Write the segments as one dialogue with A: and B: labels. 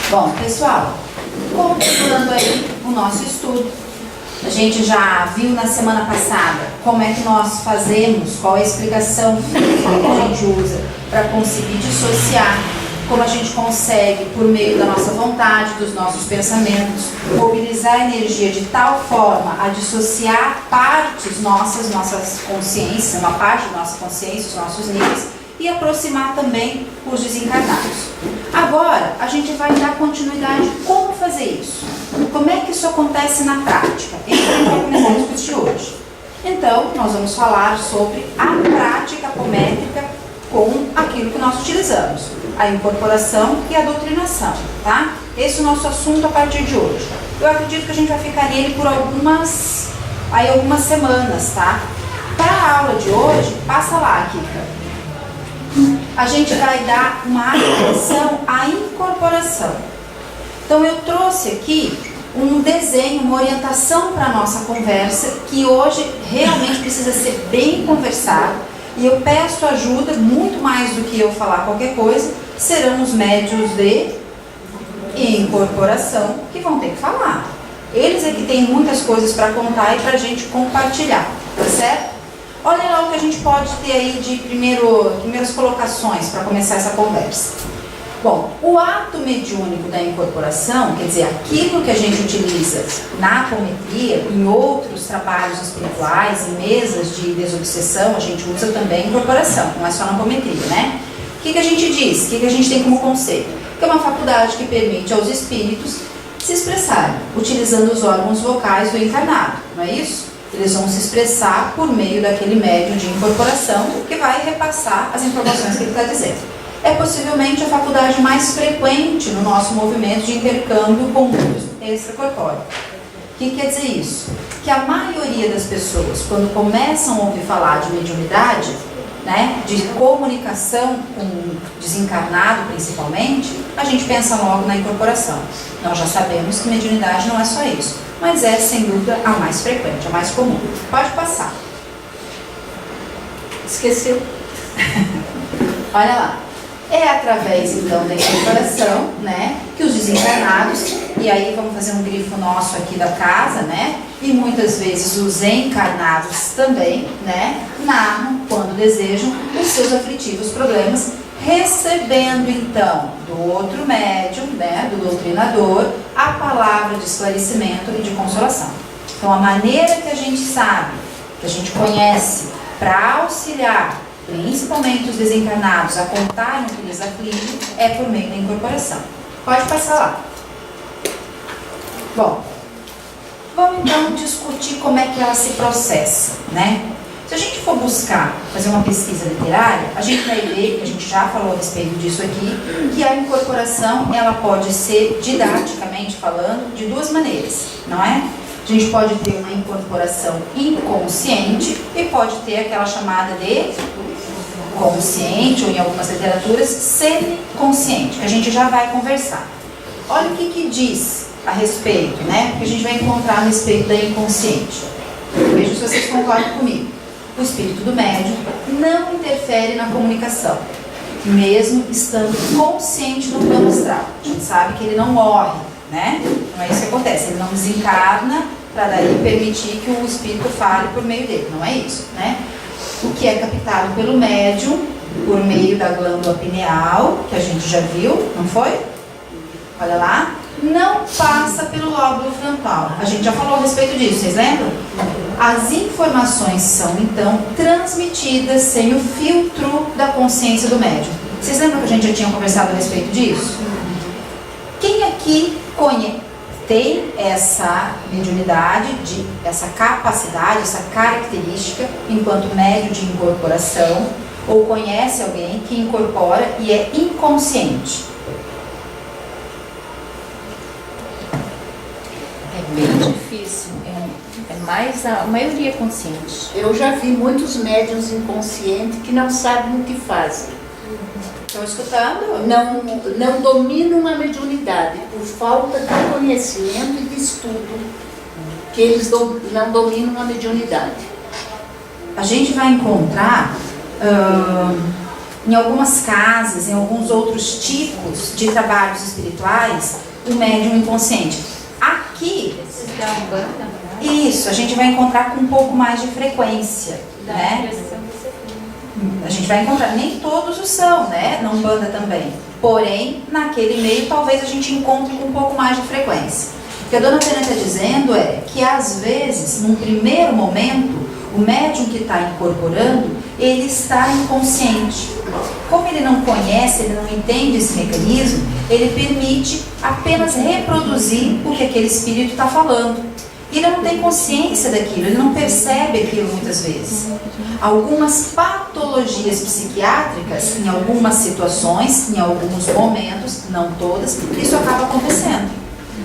A: Bom, pessoal, continuando aí o nosso estudo, a gente já viu na semana passada como é que nós fazemos, qual é a explicação física que a gente usa para conseguir dissociar, como a gente consegue, por meio da nossa vontade, dos nossos pensamentos, mobilizar a energia de tal forma a dissociar partes nossas consciências, uma parte da nossa consciência, os nossos níveis, e aproximar também os desencarnados. Agora, a gente vai dar continuidade como fazer isso. Como é que isso acontece na prática? Isso que a gente vai começar a discutir hoje. Então, nós vamos falar sobre a prática apométrica com aquilo que nós utilizamos, a incorporação e a doutrinação, tá? Esse é o nosso assunto a partir de hoje. Eu acredito que a gente vai ficar nele por algumas semanas, tá? Para a aula de hoje, passa lá, Kika. A gente vai dar uma atenção à incorporação. Então eu trouxe aqui um desenho, uma orientação para a nossa conversa, que hoje realmente precisa ser bem conversado, e eu peço ajuda, muito mais do que eu falar qualquer coisa, serão os médiuns de incorporação que vão ter que falar. Eles é que têm muitas coisas para contar e para a gente compartilhar, tá certo? Olha lá o que a gente pode ter aí de primeiras colocações para começar essa conversa. Bom, o ato mediúnico da incorporação, quer dizer, aquilo que a gente utiliza na apometria, em outros trabalhos espirituais, em mesas de desobsessão, a gente usa também incorporação, não é só na apometria, né? O que a gente diz? O que a gente tem como conceito? Que é uma faculdade que permite aos espíritos se expressarem, utilizando os órgãos vocais do encarnado, não é isso? Eles vão se expressar por meio daquele médium de incorporação que vai repassar as informações que ele está dizendo. É possivelmente a faculdade mais frequente no nosso movimento de intercâmbio com o mundo extracorpóreo. O que quer dizer isso? Que a maioria das pessoas, quando começam a ouvir falar de mediunidade, né, de comunicação com o desencarnado principalmente, a gente pensa logo na incorporação. Nós já sabemos que mediunidade não é só isso, mas é sem dúvida a mais frequente, a mais comum. Pode passar. Esqueceu? Olha lá. É através então da incorporação, né, que os desencarnados, e aí vamos fazer um grifo nosso aqui da casa, né, e muitas vezes os encarnados também, né, narram, quando desejam, os seus aflitivos problemas, recebendo então do outro médium, né, do doutrinador, a palavra de esclarecimento e de consolação. Então a maneira que a gente sabe, que a gente conhece, para auxiliar principalmente os desencarnados a contarem o que lhes aflige, é por meio da incorporação. Pode passar lá. Bom, vamos então discutir como é que ela se processa, né? Se a gente for buscar fazer uma pesquisa literária, a gente vai ver, a gente já falou a respeito disso aqui, que a incorporação ela pode ser, didaticamente falando, de duas maneiras, não é? A gente pode ter uma incorporação inconsciente e pode ter aquela chamada de consciente, ou em algumas literaturas, semiconsciente, que a gente já vai conversar. Olha o que diz a respeito, né? Que a gente vai encontrar a respeito da inconsciente. Veja se vocês concordam comigo. O espírito do médium não interfere na comunicação, mesmo estando consciente no plano astral. A gente sabe que ele não morre, né? Não é isso que acontece, ele não desencarna para daí permitir que o espírito fale por meio dele, não é isso, né? O que é captado pelo médium por meio da glândula pineal, que a gente já viu, não foi? Olha lá, não passa pelo lóbulo frontal. A gente já falou a respeito disso, vocês lembram? As informações são então transmitidas sem o filtro da consciência do médium. Vocês lembram que a gente já tinha conversado a respeito disso? Quem aqui tem essa mediunidade, essa capacidade, essa característica enquanto médium de incorporação, ou conhece alguém que incorpora e é inconsciente?
B: É bem difícil, é mais a maioria consciente.
C: Eu já vi muitos médiuns inconscientes que não sabem o que fazem.
A: Estão escutando?
C: Não dominam a mediunidade por falta de conhecimento e de estudo, que eles não dominam a mediunidade.
A: A gente vai encontrar Em algumas casas, em alguns outros tipos de trabalhos espirituais, o médium inconsciente. Aqui,
B: Da Umbanda, né?
A: isso, a gente vai encontrar com um pouco mais de frequência,
B: Da
A: né?
B: impressão que você tem.
A: A gente vai encontrar, nem todos os são, né? Na Umbanda também. Porém, naquele meio, talvez a gente encontre com um pouco mais de frequência. O que a dona Tânia está dizendo é que, às vezes, num primeiro momento, o médium que está incorporando, ele está inconsciente. Como ele não conhece, ele não entende esse mecanismo, ele permite apenas reproduzir o que aquele espírito está falando. Ele não tem consciência daquilo, ele não percebe aquilo muitas vezes. Algumas patologias psiquiátricas, em algumas situações, em alguns momentos, não todas, isso acaba acontecendo.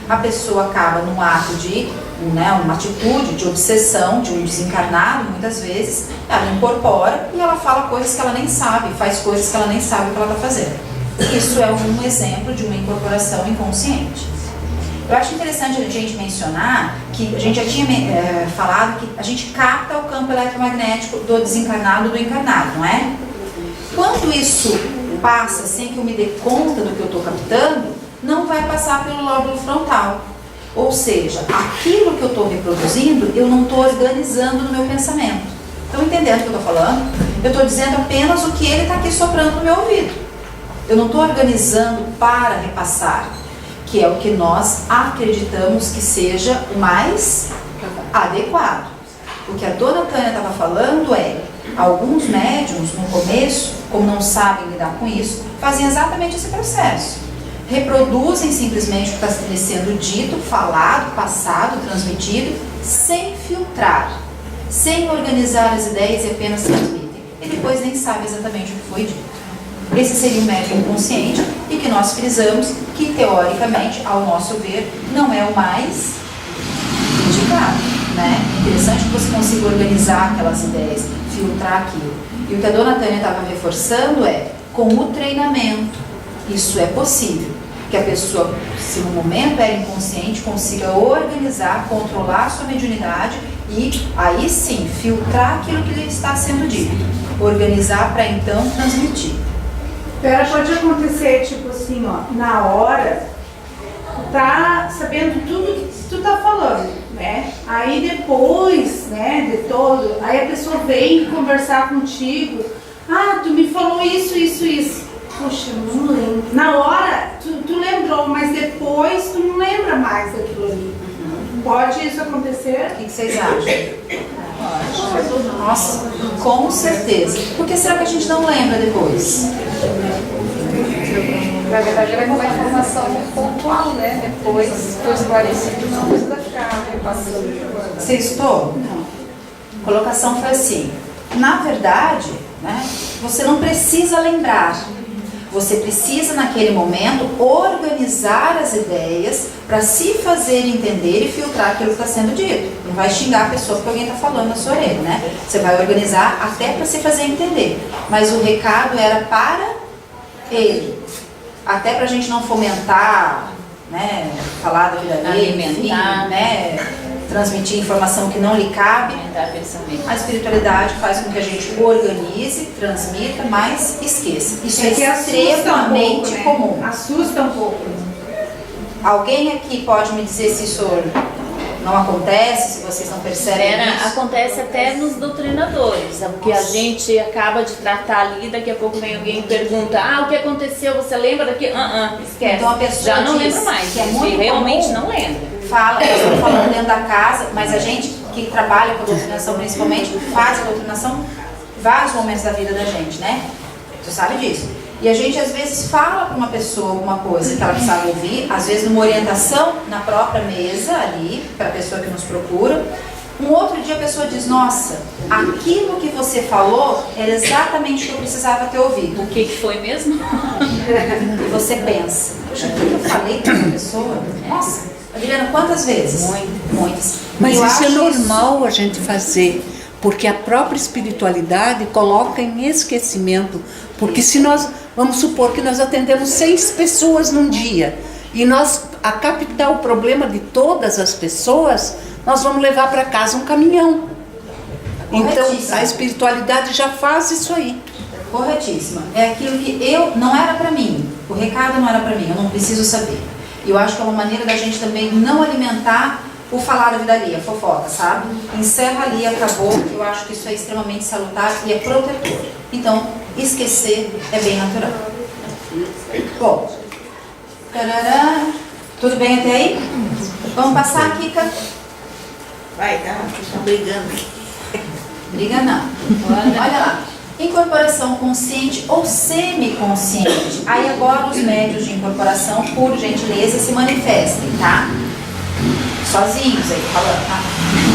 A: A pessoa acaba num ato de, uma atitude de obsessão, de um desencarnado, muitas vezes, ela incorpora e ela fala coisas que ela nem sabe, faz coisas que ela nem sabe o que ela está fazendo. Isso é um exemplo de uma incorporação inconsciente. Eu acho interessante a gente mencionar que a gente já tinha falado que a gente capta o campo eletromagnético do desencarnado do encarnado, não é? Quando isso passa sem que eu me dê conta do que eu estou captando, não vai passar pelo lóbulo frontal. Ou seja, aquilo que eu estou reproduzindo, eu não estou organizando no meu pensamento. Estão entendendo o que eu estou falando? Eu estou dizendo apenas o que ele está aqui soprando no meu ouvido. Eu não estou organizando para repassar, que é o que nós acreditamos que seja o mais adequado. O que a dona Tânia estava falando é, alguns médiums no começo, como não sabem lidar com isso, fazem exatamente esse processo. Reproduzem simplesmente o que está sendo dito, falado, passado, transmitido, sem filtrar, sem organizar as ideias e apenas transmitem. E depois nem sabe exatamente o que foi dito. Esse seria o médium inconsciente e que nós frisamos que, teoricamente, ao nosso ver, não é o mais indicado, né? É interessante que você consiga organizar aquelas ideias, filtrar aquilo. E o que a dona Tânia estava reforçando é, com o treinamento, isso é possível. Que a pessoa, se no momento era inconsciente, consiga organizar, controlar a sua mediunidade e, aí sim, filtrar aquilo que lhe está sendo dito. Organizar para então transmitir.
D: Pera, pode acontecer, tipo assim, ó, na hora, tu tá sabendo tudo que tu tá falando, né? Aí depois, né, de todo, aí a pessoa vem conversar contigo, tu me falou isso, isso, isso. Poxa, eu não lembro. Na hora, tu lembrou, mas depois tu não lembra mais daquilo ali. Pode isso acontecer?
A: O que vocês acham? Nossa, com certeza. Por que será que a gente não lembra depois?
E: Na verdade, ela é uma informação pontual, né? Depois foi esclarecido, não precisa ficar repassando.
A: Você estou? Não. A colocação foi assim. Na verdade, né, você não precisa lembrar. Você precisa, naquele momento, organizar as ideias para se fazer entender e filtrar aquilo que está sendo dito. Não vai xingar a pessoa porque alguém está falando na sua orelha, né? Você vai organizar até para se fazer entender. Mas o recado era para ele. Até para a gente não fomentar, né? Falar da vida dele,
B: alimentar,
A: né? Transmitir informação que não lhe cabe.
B: A
A: A espiritualidade faz com que a gente organize, transmita, mas esqueça. Isso é
D: que
A: extremamente
D: assusta um pouco, né?
A: comum.
D: Assusta um pouco.
A: Alguém aqui pode me dizer se isso não acontece, se vocês não percebem isso?
B: Acontece até nos doutrinadores, porque a gente acaba de tratar ali, daqui a pouco vem alguém e pergunta, o que aconteceu, você lembra daqui? Esquece.
A: Então a pessoa
B: já não
A: diz
B: lembra mais,
A: que é muito
B: realmente
A: comum.
B: não lembra.
A: Fala, nós estamos falando dentro da casa, mas a gente que trabalha com a doutrinação principalmente, faz a doutrinação em vários momentos da vida da gente, né? Você sabe disso. E a gente às vezes fala para uma pessoa alguma coisa que ela precisava ouvir, às vezes numa orientação na própria mesa ali, para a pessoa que nos procura. Um outro dia a pessoa diz, nossa, aquilo que você falou era exatamente o que eu precisava ter ouvido.
B: O que foi mesmo?
A: E você pensa, poxa, o que eu falei para essa pessoa? Nossa, Adriana, quantas vezes? Muitas.
C: Mas
A: Eu
C: isso é
A: acho
C: normal a gente fazer, porque a própria espiritualidade coloca em esquecimento. Porque se nós, vamos supor que nós atendemos 6 pessoas num dia, e nós, a captar o problema de todas as pessoas, nós vamos levar para casa um caminhão. Então, a espiritualidade já faz isso aí.
A: corretíssima. É aquilo que não era pra mim. O recado não era pra mim, eu não preciso saber. E eu acho que é uma maneira da gente também não alimentar o falar da vida alheia, a fofoca, sabe? Encerra ali, acabou. Eu acho que isso é extremamente salutar e é protetor. Então, esquecer é bem natural. Bom, tarará. Tudo bem até aí? Vamos passar, Kika?
F: Vai, tá brigando.
A: Briga não. Olha lá. Incorporação consciente ou semiconsciente. Aí agora os médios de incorporação, por gentileza, se manifestem, tá? Sozinhos aí, falando, tá?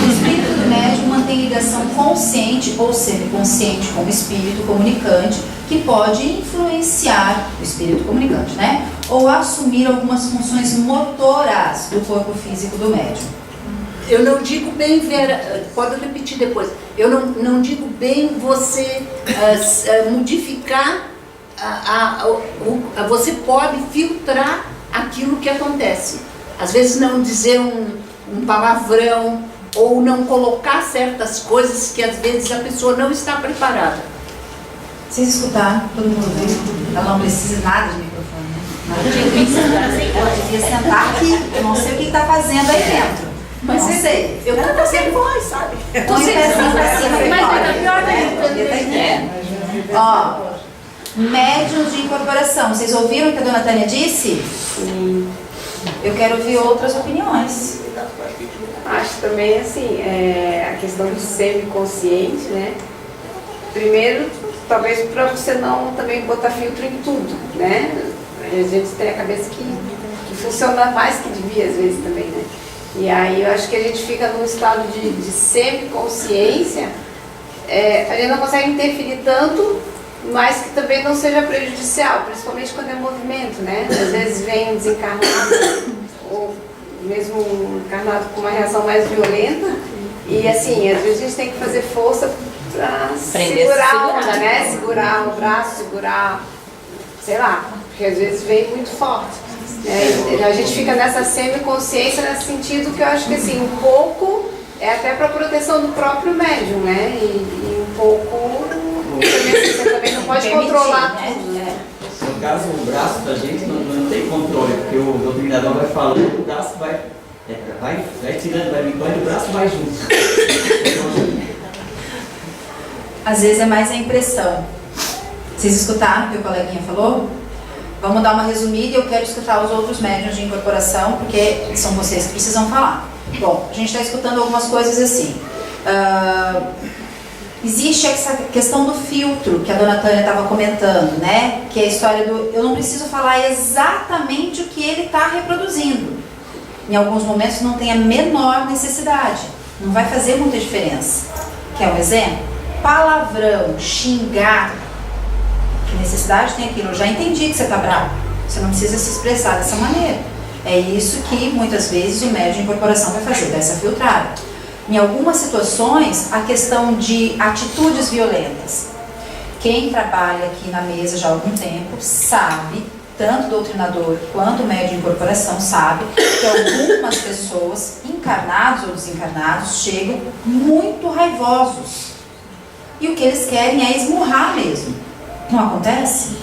A: O espírito do médium mantém ligação consciente ou semiconsciente com o espírito comunicante, que pode influenciar o espírito comunicante, né? Ou assumir algumas funções motoras do corpo físico do médium.
C: Eu não digo bem, Vera, pode repetir depois. Eu não digo bem você modificar, você pode filtrar aquilo que acontece. Às vezes não dizer um palavrão ou não colocar certas coisas que às vezes a pessoa não está preparada.
A: Vocês escutaram? Todo mundo viu? Ela não precisa nada de microfone, né? Nada de ela devia sentar aqui. Eu não sei o que está fazendo aí dentro. Mas não sei. Eu não consigo voz, sabe? Põe o pezinho pra cima e fora. Ó, médiuns de incorporação. Vocês ouviram o que a dona Tânia disse?
E: Sim.
A: Eu quero ouvir outras opiniões.
E: Acho também assim, a questão do semiconsciente, né? Primeiro, talvez para você não também botar filtro em tudo, né? A gente tem a cabeça que funciona mais que devia às vezes também, né? E aí eu acho que a gente fica num estado de semiconsciência, a gente não consegue interferir tanto, mas que também não seja prejudicial, principalmente quando é movimento, né? Às vezes vem um desencarnado, ou mesmo um encarnado com uma reação mais violenta, e assim, às vezes a gente tem que fazer força para segurar a onda, né? Segurar o braço, segurar, sei lá, porque às vezes vem muito forte. A gente fica nessa semiconsciência nesse sentido que eu acho que assim, um pouco é até para proteção do próprio médium, né? E um pouco você também não pode controlar tudo, né?
G: No caso, o braço da gente não tem controle, porque o doutrinador vai falando, o braço vai tirando, vai limpando e o braço vai junto.
A: Às vezes é mais a impressão. Vocês escutaram o que o coleguinha falou? Vamos dar uma resumida e eu quero escutar os outros médiuns de incorporação, porque são vocês que precisam falar. Bom, a gente está escutando algumas coisas assim. Existe essa questão do filtro que a dona Tânia estava comentando, né? Que é a história do eu não preciso falar exatamente o que ele está reproduzindo. Em alguns momentos não tem a menor necessidade. Não vai fazer muita diferença. Quer um exemplo? Palavrão, xingar. Que necessidade tem aquilo? Eu já entendi que você está bravo. Você não precisa se expressar dessa maneira. É isso que muitas vezes o médium de incorporação vai fazer, dessa filtrada. Em algumas situações, a questão de atitudes violentas. Quem trabalha aqui na mesa já há algum tempo sabe, tanto o doutrinador quanto o médium de incorporação sabe, que algumas pessoas, encarnados ou desencarnados, chegam muito raivosos. E o que eles querem é esmurrar mesmo. Não acontece?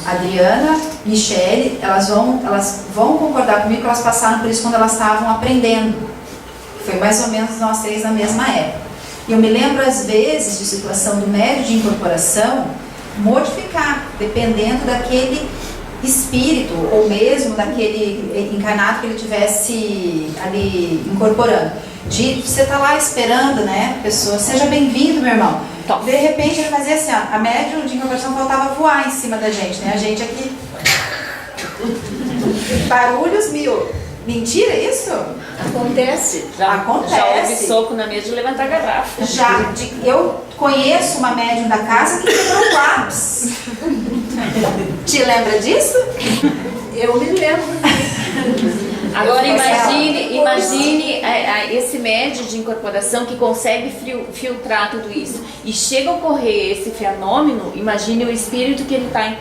A: Adriana, Michele, elas vão concordar comigo que elas passaram por isso quando elas estavam aprendendo. Foi mais ou menos nós três na mesma época. E eu me lembro às vezes de situação do médium de incorporação modificar, dependendo daquele espírito ou mesmo daquele encarnado que ele tivesse ali incorporando. De você tá lá esperando, né, pessoa, seja bem-vindo, meu irmão. De repente ele fazia assim, ó, a médium de incorporação faltava voar em cima da gente, né? A gente aqui barulhos mil. Mentira isso?
C: Acontece.
A: Acontece.
B: Já houve soco na mesa de levantar garrafa.
A: Eu conheço uma médium da casa que quebrou um lápis. Te lembra disso?
C: Eu me lembro.
B: Agora imagine esse médium de incorporação que consegue filtrar tudo isso e chega a ocorrer esse fenômeno, imagine o espírito que ele está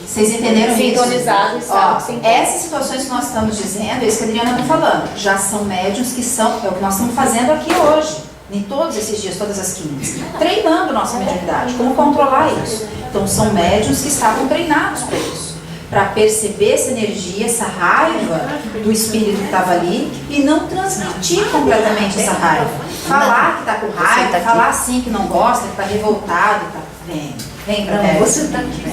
A: Vocês entenderam
B: sintonizado.
A: isso? Ó, essas situações que nós estamos dizendo, é isso que a Adriana está falando, já são médiuns que são, é o que nós estamos fazendo aqui hoje. em todos esses dias, todas as quintas, treinando nossa mediunidade, como controlar isso. Então são médiuns que estavam treinados para isso, para perceber essa energia, essa raiva do espírito que estava ali e não transmitir completamente essa raiva. Falar que está com raiva, falar assim que não gosta, que está revoltado, tá... vem pra cá.
C: Você está aqui.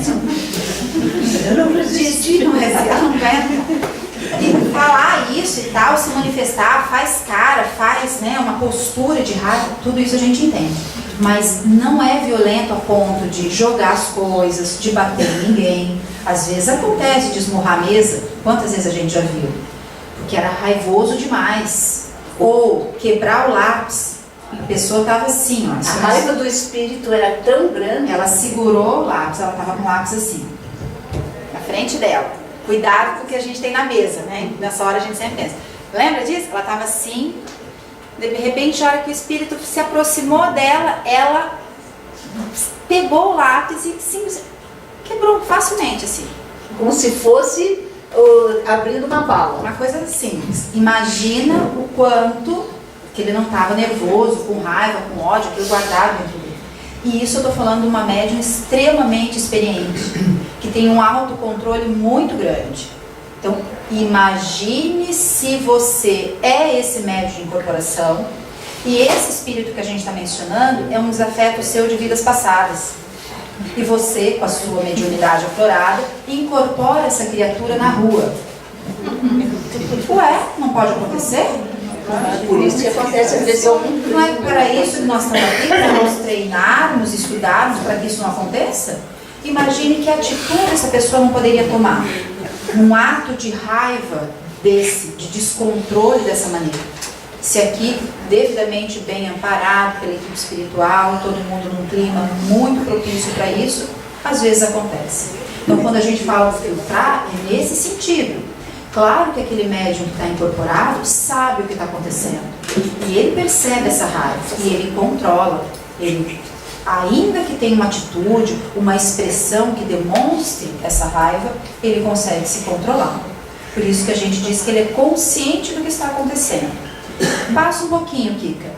A: Eu não resisti, não aguento. E falar isso e tal, se manifestar, faz cara, faz, né, uma postura de raiva, tudo isso a gente entende. Mas não é violento a ponto de jogar as coisas, de bater em ninguém. Às vezes acontece de esmurrar a mesa. Quantas vezes a gente já viu? Porque era raivoso demais. Ou quebrar o lápis. A pessoa estava assim, ó.
C: A raiva do espírito era tão grande.
A: Ela segurou o lápis, ela estava com o lápis assim, na frente dela. Cuidado com o que a gente tem na mesa, né? Nessa hora a gente sempre pensa. Lembra disso? Ela estava assim, de repente, a hora que o espírito se aproximou dela, ela pegou o lápis e simplesmente quebrou facilmente, assim.
C: Como se fosse abrindo uma bala.
A: Uma coisa simples. Imagina o quanto que ele não estava nervoso, com raiva, com ódio, aquilo guardado dentro dele. E isso eu estou falando de uma médium extremamente experiente, que tem um autocontrole muito grande. Então, imagine se você é esse médium de incorporação e esse espírito que a gente está mencionando é um desafeto seu de vidas passadas. E você, com a sua mediunidade aflorada, incorpora essa criatura na rua. Ué, não pode acontecer?
C: Por isso que acontece a pressão.
A: Não é para isso que nós estamos aqui, para nós treinarmos, estudarmos para que isso não aconteça? Imagine que atitude essa pessoa não poderia tomar. Um ato de raiva desse, de descontrole dessa maneira. Se aqui, devidamente bem amparado pela equipe espiritual, todo mundo num clima muito propício para isso, às vezes acontece. Então, quando a gente fala filtrar, é nesse sentido. Claro que aquele médium que está incorporado sabe o que está acontecendo. E ele percebe essa raiva, e ele controla. Ele, ainda que tenha uma atitude, uma expressão que demonstre essa raiva, ele consegue se controlar. Por isso que a gente diz que ele é consciente do que está acontecendo. Passa um pouquinho, Kika.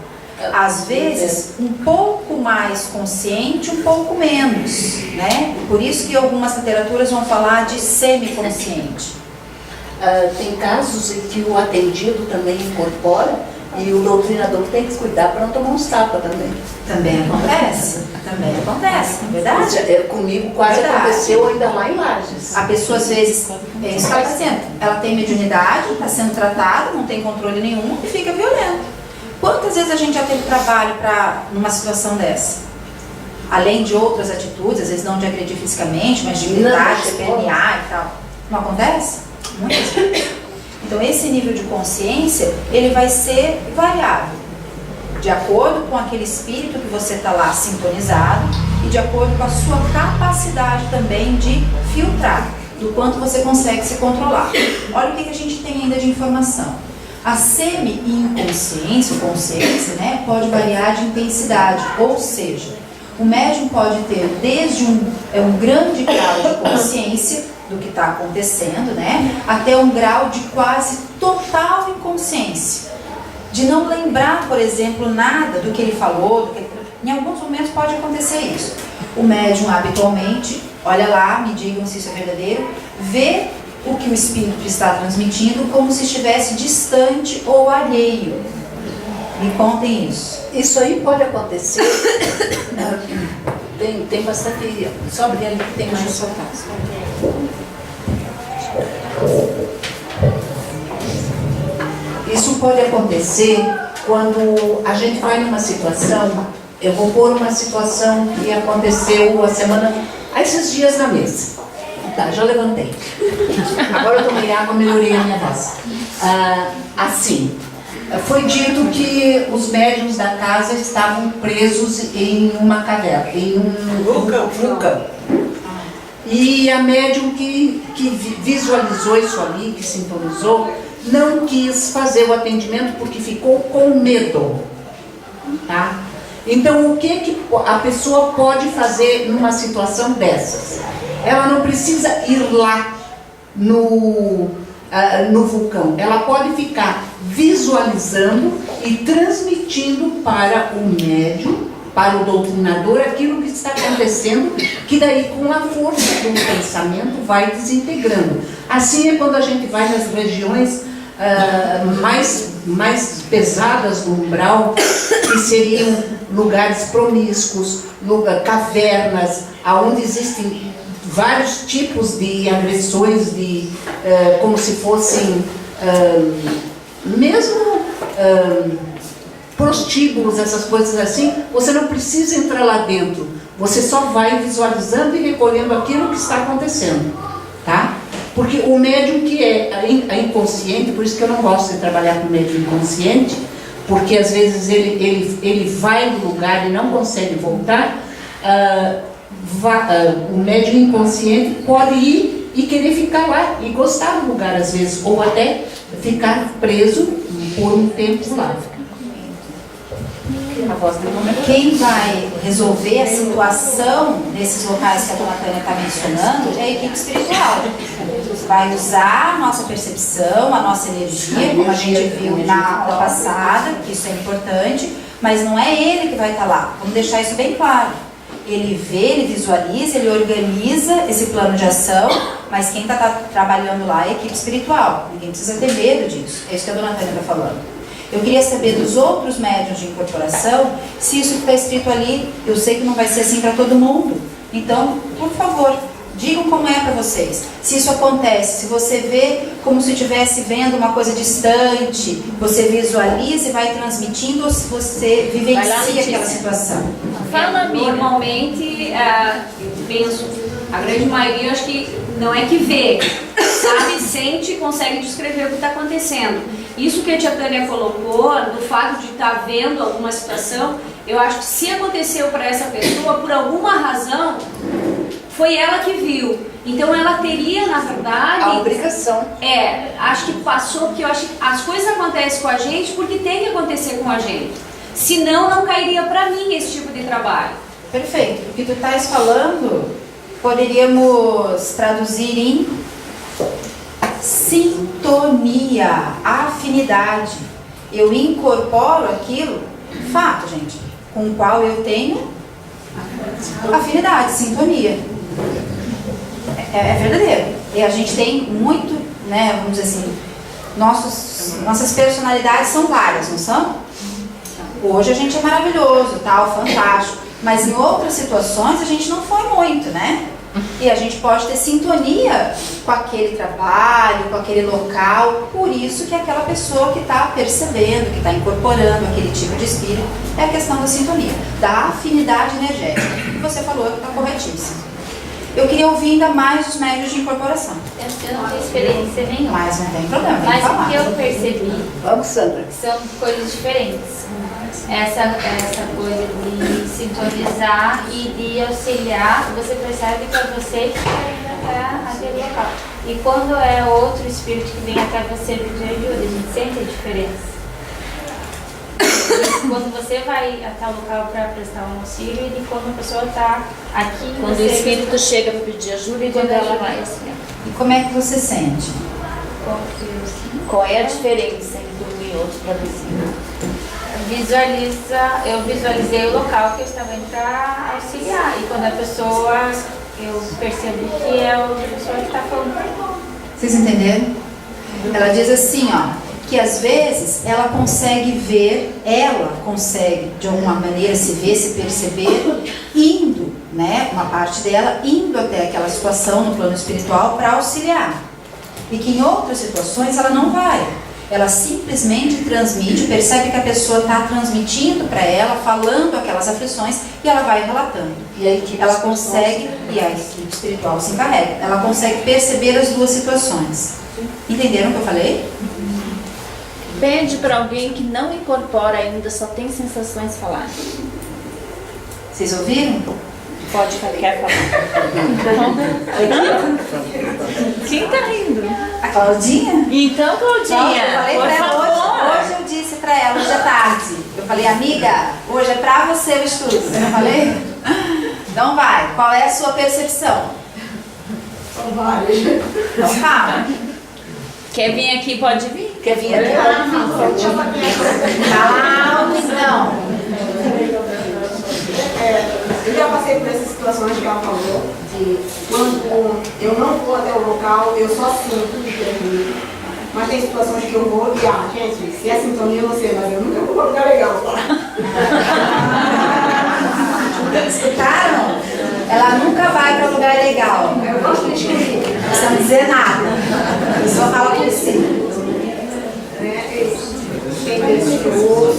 A: Às vezes, um pouco mais consciente, um pouco menos, né? Por isso que algumas literaturas vão falar de semiconsciente.
C: Tem casos em que o atendido também incorpora e o doutrinador tem que cuidar para não tomar uns tapas também.
A: Também acontece, não é verdade?
C: Comigo quase aconteceu ainda lá em Lages.
A: A pessoa às vezes, é isso que ela está dizendo, ela tem mediunidade, está sendo tratada, não tem controle nenhum e fica violenta. Quantas vezes a gente já teve trabalho numa situação dessa? Além de outras atitudes, às vezes não de agredir fisicamente, mas de gritar, de espernear e tal. Não acontece? Muitas vezes. Então esse nível de consciência, ele vai ser variável, de acordo com aquele espírito que você está lá sintonizado e de acordo com a sua capacidade também de filtrar, do quanto você consegue se controlar. Olha o que a gente tem ainda de informação. A semi-inconsciência, ou consciência, né, pode variar de intensidade, ou seja, o médium pode ter desde um grande grau de consciência do que está acontecendo, né, até um grau de quase total inconsciência. De não lembrar, por exemplo, nada do que ele falou, em alguns momentos pode acontecer isso. O médium habitualmente, olha lá, me digam se isso é verdadeiro, vê o que o espírito está transmitindo como se estivesse distante ou alheio. Me contem isso.
C: Isso aí pode acontecer. Tem bastante. Só abrir ali que tem mais no seu caso. Isso pode acontecer quando a gente vai numa situação. Eu vou pôr uma situação que aconteceu há esses dias na mesa. Tá, já levantei. Agora eu tomei água, melhorei a minha voz. Assim, foi dito que os médiuns da casa estavam presos em uma caverna, em um vulcão. E a médium que visualizou isso ali, que sintonizou, não quis fazer o atendimento porque ficou com medo. Tá? Então, o que a pessoa pode fazer numa situação dessas? Ela não precisa ir lá no vulcão. Ela pode ficar visualizando e transmitindo para o médium, para o doutrinador, aquilo que está acontecendo, que daí com a força do pensamento vai desintegrando. Assim é quando a gente vai nas regiões mais pesadas do umbral, que seriam lugares promíscuos, cavernas, onde existem vários tipos de agressões, como se fossem mesmo prostíbulos, essas coisas assim. Você não precisa entrar lá dentro, você só vai visualizando e recolhendo aquilo que está acontecendo, tá? Porque o médium que é inconsciente, por isso que eu não gosto de trabalhar com médium inconsciente, porque às vezes ele vai no lugar e não consegue voltar. O médium inconsciente pode ir e querer ficar lá e gostar do lugar às vezes, ou até ficar preso por um tempo lá.
A: Quem vai resolver a situação nesses locais que a dona Tânia está mencionando é a equipe espiritual. Vai usar a nossa percepção, a nossa energia, como a gente viu na aula passada, que isso é importante, mas não é ele que vai estar lá. Vamos deixar isso bem claro. Ele vê, ele visualiza, ele organiza esse plano de ação, mas quem está trabalhando lá é a equipe espiritual. Ninguém precisa ter medo disso. É isso que a dona Tânia está falando. Eu queria saber dos outros médiuns de incorporação, se isso que está escrito ali, eu sei que não vai ser assim para todo mundo. Então, por favor, digam como é para vocês. Se isso acontece, se você vê como se estivesse vendo uma coisa distante, você visualiza e vai transmitindo, ou se você vivencia aquela situação.
H: Normalmente, penso, a grande maioria, acho que não é que vê, sabe, sente e consegue descrever o que está acontecendo. Isso que a tia Tânia colocou, do fato de estar vendo alguma situação, eu acho que se aconteceu para essa pessoa, por alguma razão, foi ela que viu. Então ela teria, na verdade...
A: A obrigação.
H: Acho que passou, porque eu acho que as coisas acontecem com a gente porque tem que acontecer com a gente. Senão não cairia para mim esse tipo de trabalho.
A: Perfeito. O que tu estás falando, poderíamos traduzir em sintonia, afinidade. Eu incorporo aquilo, fato, gente, com o qual eu tenho afinidade, sintonia. É verdadeiro. E a gente tem muito, né, vamos dizer assim, nossas personalidades são várias, não são? Hoje a gente é maravilhoso, tal, fantástico. Mas em outras situações a gente não foi muito, né? E a gente pode ter sintonia com aquele trabalho, com aquele local. Por isso que aquela pessoa que está percebendo, que está incorporando aquele tipo de espírito, é a questão da sintonia, da afinidade energética. E você falou que está corretíssimo. Eu queria ouvir ainda mais os médios de incorporação.
I: Eu não tenho experiência nenhuma.
A: Mas não tem problema, tem
I: Mas
A: que falar.
I: o que eu percebi
C: Vamos, Sandra.
I: são coisas diferentes. Essa coisa de sintonizar e de auxiliar, você percebe que é você que está indo até aquele local. E quando é outro espírito que vem até você pedir ajuda, a gente sente a diferença. Quando você vai até o local para prestar um auxílio e de quando a pessoa está aqui.
B: Quando o espírito chega para pedir ajuda e quando ela vai assim.
A: E como é que você sente?
B: Qual é a diferença entre um e outro para você?
I: Eu visualizei o local que eu estava indo para auxiliar. E quando a pessoa, eu percebi que é outra pessoa que está falando.
A: Vocês entenderam? Ela diz assim, ó, que às vezes ela consegue de alguma maneira se ver, se perceber, indo, né, uma parte dela indo até aquela situação no plano espiritual para auxiliar. E que em outras situações ela não vai. Ela simplesmente transmite, percebe que a pessoa está transmitindo para ela, falando aquelas aflições, e ela vai relatando. E aí ela consegue, e a equipe espiritual se encarrega, ela consegue perceber as duas situações. Entenderam o que eu falei?
B: Pede para alguém que não incorpora ainda, só tem sensações falar.
A: Vocês ouviram?
B: Pode falar, quer falar? Quem tá rindo?
A: A Claudinha?
B: Então, Claudinha,
A: Eu falei pra ela hoje eu disse pra ela, hoje à tarde. Eu falei, amiga, hoje é pra você o estudo. Eu não falei? Então vai, qual é a sua percepção? Então fala.
B: Quer vir aqui, pode vir.
C: Quer vir aqui?
A: Não.
J: Eu já passei por essas situações que ela falou, de quando eu não vou até o local, eu só sinto de prevenir. Mas tem situações que eu vou e, gente, se é sintonia, eu não sei, mas eu nunca vou para um lugar legal.
A: Escutaram? Ela nunca vai para lugar legal.
J: Eu gosto de escrever.
A: Não precisa dizer nada. Eu só falo por si.
J: Tem vezes que eu ouço,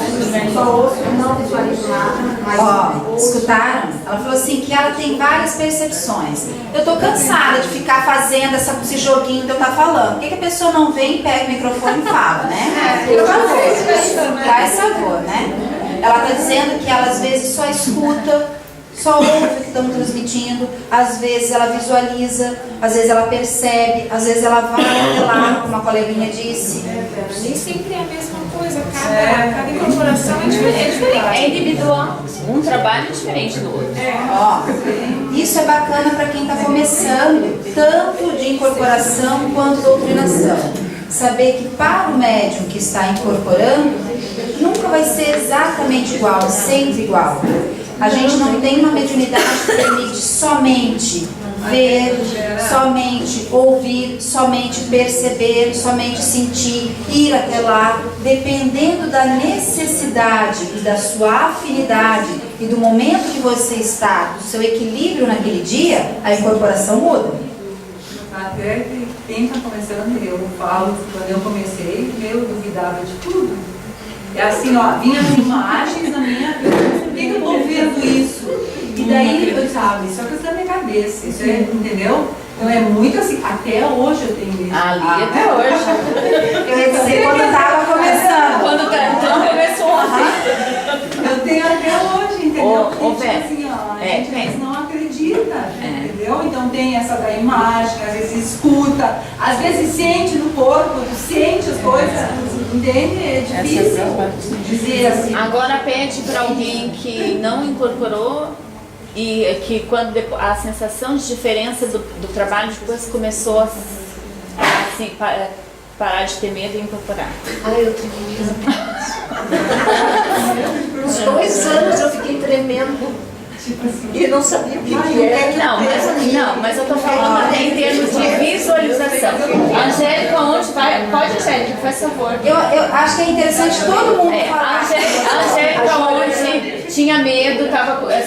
J: só ouço, não visualizo nada. Mas
A: Ó, escutaram? Ela falou assim que ela tem várias percepções. Eu tô cansada de ficar fazendo esse joguinho que eu tá falando. Por que a pessoa não vem e pega o microfone e fala, né? Por favor, faz favor, né? Ela tá dizendo que ela às vezes só escuta, só ouve o que estamos transmitindo, às vezes ela visualiza, às vezes ela percebe, às vezes ela vai até lá, como a coleguinha disse.
K: Nem sempre é a mesma coisa, cada incorporação é diferente.
B: É individual. Um trabalho é diferente do outro.
A: Ó, isso é bacana para quem está começando, tanto de incorporação quanto doutrinação. Saber que para o médium que está incorporando, nunca vai ser exatamente igual, sempre igual. A gente não tem uma mediunidade que permite somente ver, somente ouvir, somente perceber, somente sentir, ir até lá. Dependendo da necessidade e da sua afinidade e do momento que você está, do seu equilíbrio naquele dia, a incorporação muda.
L: Até quem está começando, eu falo, quando eu comecei, eu duvidava de tudo. É assim, ó, vinha imagens na minha vida, por que eu estou vendo isso? E daí eu sabe, isso é coisa da minha cabeça, isso é, entendeu? Então é muito assim, até hoje eu tenho isso.
B: Ali até hoje.
A: Eu ia dizer quando estava começando.
B: Quando começou ontem.
L: Eu tenho até hoje, entendeu?
B: Ô,
L: Assim, ó, a gente às vezes não acredita, entendeu? Então tem essa da imagem, às vezes escuta, às vezes sente no corpo, sente as coisas, entende? É difícil dizer assim.
B: Agora pede para alguém que não incorporou e que quando a sensação de diferença do trabalho depois começou a assim, parar de ter medo e incorporar.
C: Ai, eu tenho medo. Uns 2 anos eu fiquei tremendo. E não sabia o que era.
B: Mas eu tô falando até em termos de visualização. Angélica, onde vai? Pode, Angélica, faz favor.
A: Eu acho que é interessante todo mundo falar.
B: Angélica, onde tinha medo,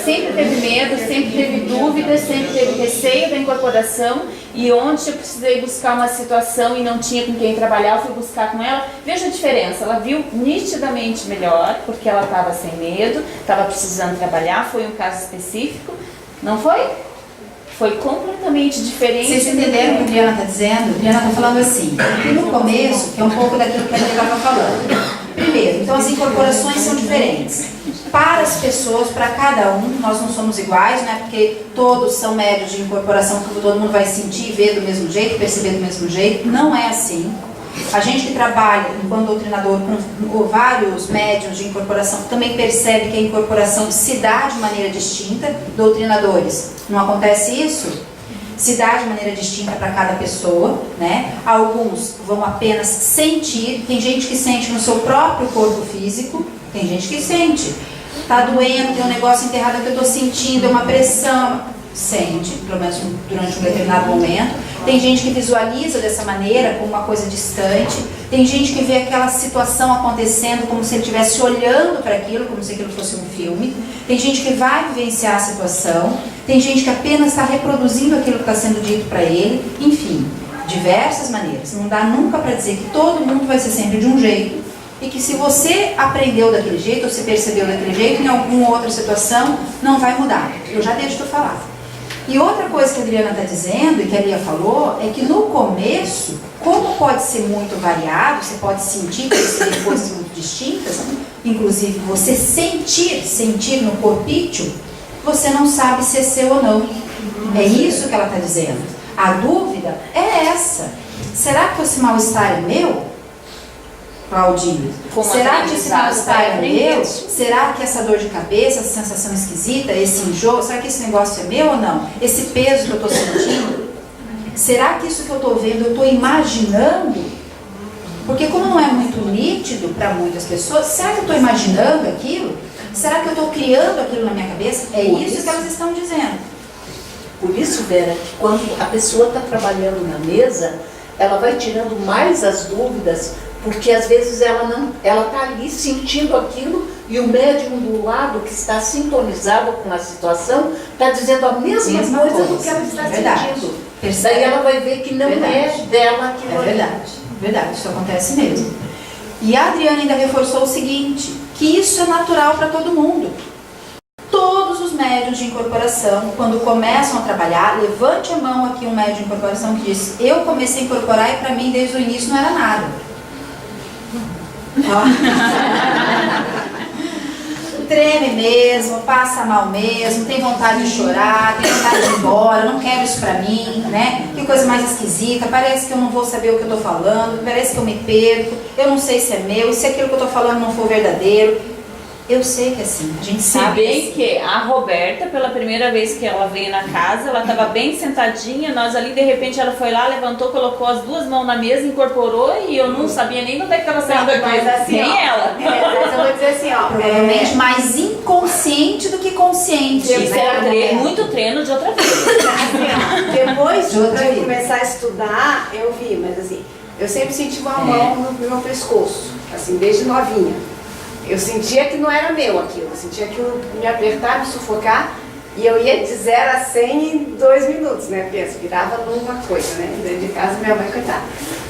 B: sempre teve medo, sempre teve dúvidas, sempre teve receio da incorporação, e onde eu precisei buscar uma situação e não tinha com quem trabalhar, eu fui buscar com ela. Veja a diferença, ela viu nitidamente melhor, porque ela estava sem medo, estava precisando trabalhar, foi um caso específico, não foi? Foi completamente diferente.
A: Vocês entenderam o que a Adriana está dizendo? A Adriana está falando assim, que no começo, que é um pouco daquilo que a Adriana estava falando. Primeiro, então as incorporações são diferentes. Para as pessoas, para cada um, nós não somos iguais, né? Porque todos são médios de incorporação, que todo mundo vai sentir, ver do mesmo jeito, perceber do mesmo jeito. Não é assim. A gente que trabalha enquanto doutrinador com vários médiuns de incorporação também percebe que a incorporação se dá de maneira distinta. Doutrinadores, não acontece isso? Se dá de maneira distinta para cada pessoa, né? Alguns vão apenas sentir, tem gente que sente no seu próprio corpo físico, tem gente que sente. Tá doendo, tem um negócio enterrado que eu estou sentindo, é uma pressão. Sente, pelo menos durante um determinado momento. Tem gente que visualiza dessa maneira, como uma coisa distante. Tem gente que vê aquela situação acontecendo como se ele estivesse olhando para aquilo, como se aquilo fosse um filme. Tem gente que vai vivenciar a situação. Tem gente que apenas está reproduzindo aquilo que está sendo dito para ele. Enfim, diversas maneiras. Não dá nunca para dizer que todo mundo vai ser sempre de um jeito. E que se você aprendeu daquele jeito, ou se percebeu daquele jeito, em alguma outra situação, não vai mudar. Eu já deixo de falar. E outra coisa que a Adriana está dizendo, e que a Lia falou, é que no começo, como pode ser muito variado, você pode sentir, perceber coisas muito distintas, inclusive você sentir no corpício, você não sabe se é seu ou não. É isso que ela está dizendo. A dúvida é essa. Será que esse mal-estar é meu? Claudinho, será que esse mal-estar é meu? Será que essa dor de cabeça, essa sensação esquisita, esse enjoo, será que esse negócio é meu ou não? Esse peso que eu estou sentindo? Será que isso que eu estou vendo, eu estou imaginando? Porque como não é muito nítido para muitas pessoas, será que eu estou imaginando aquilo? Será que eu estou criando aquilo na minha cabeça? É isso que elas estão dizendo.
C: Por isso, Vera, que quando a pessoa está trabalhando na mesa, ela vai tirando mais as dúvidas, porque às vezes ela está ali sentindo aquilo e o médium do lado que está sintonizado com a situação está dizendo a mesma coisa do que ela está sentindo. Daí ela vai ver que não é dela aquilo.
A: É verdade, isso acontece mesmo. E a Adriana ainda reforçou o seguinte, que isso é natural para todo mundo. Todos os médiuns de incorporação, quando começam a trabalhar, levante a mão aqui um médium de incorporação que diz, eu comecei a incorporar e para mim desde o início não era nada. Treme mesmo, passa mal mesmo, tem vontade de chorar, tem vontade de ir embora, não quero isso pra mim, né? Que coisa mais esquisita, parece que eu não vou saber o que eu tô falando, parece que eu me perco, eu não sei se é meu, e se aquilo que eu tô falando não for verdadeiro. Eu sei que é assim, a gente sabe.
B: Se bem que a Roberta, pela primeira vez que ela veio na casa, ela estava bem sentadinha, nós ali, de repente ela foi lá, levantou, colocou as duas mãos na mesa, incorporou e eu não sabia nem onde é que estava saindo a coisa,
E: assim,
B: nem
E: ó,
B: ela.
E: Mas eu vou dizer assim, ó.
A: Provavelmente mais inconsciente do que consciente.
B: Isso era muito treino de outra vez.
E: Assim, ó, depois
A: De outra
E: de
A: vida.
E: começar a estudar, eu vi, mas assim, eu sempre senti uma mão no meu pescoço, assim, desde novinha. Eu sentia que não era meu aquilo, eu sentia que me apertar, me sufocar, e eu ia de 0 a 100 em 2 minutos, né? Pensa, virava numa coisa, né? Dentro de casa, minha mãe, coitada.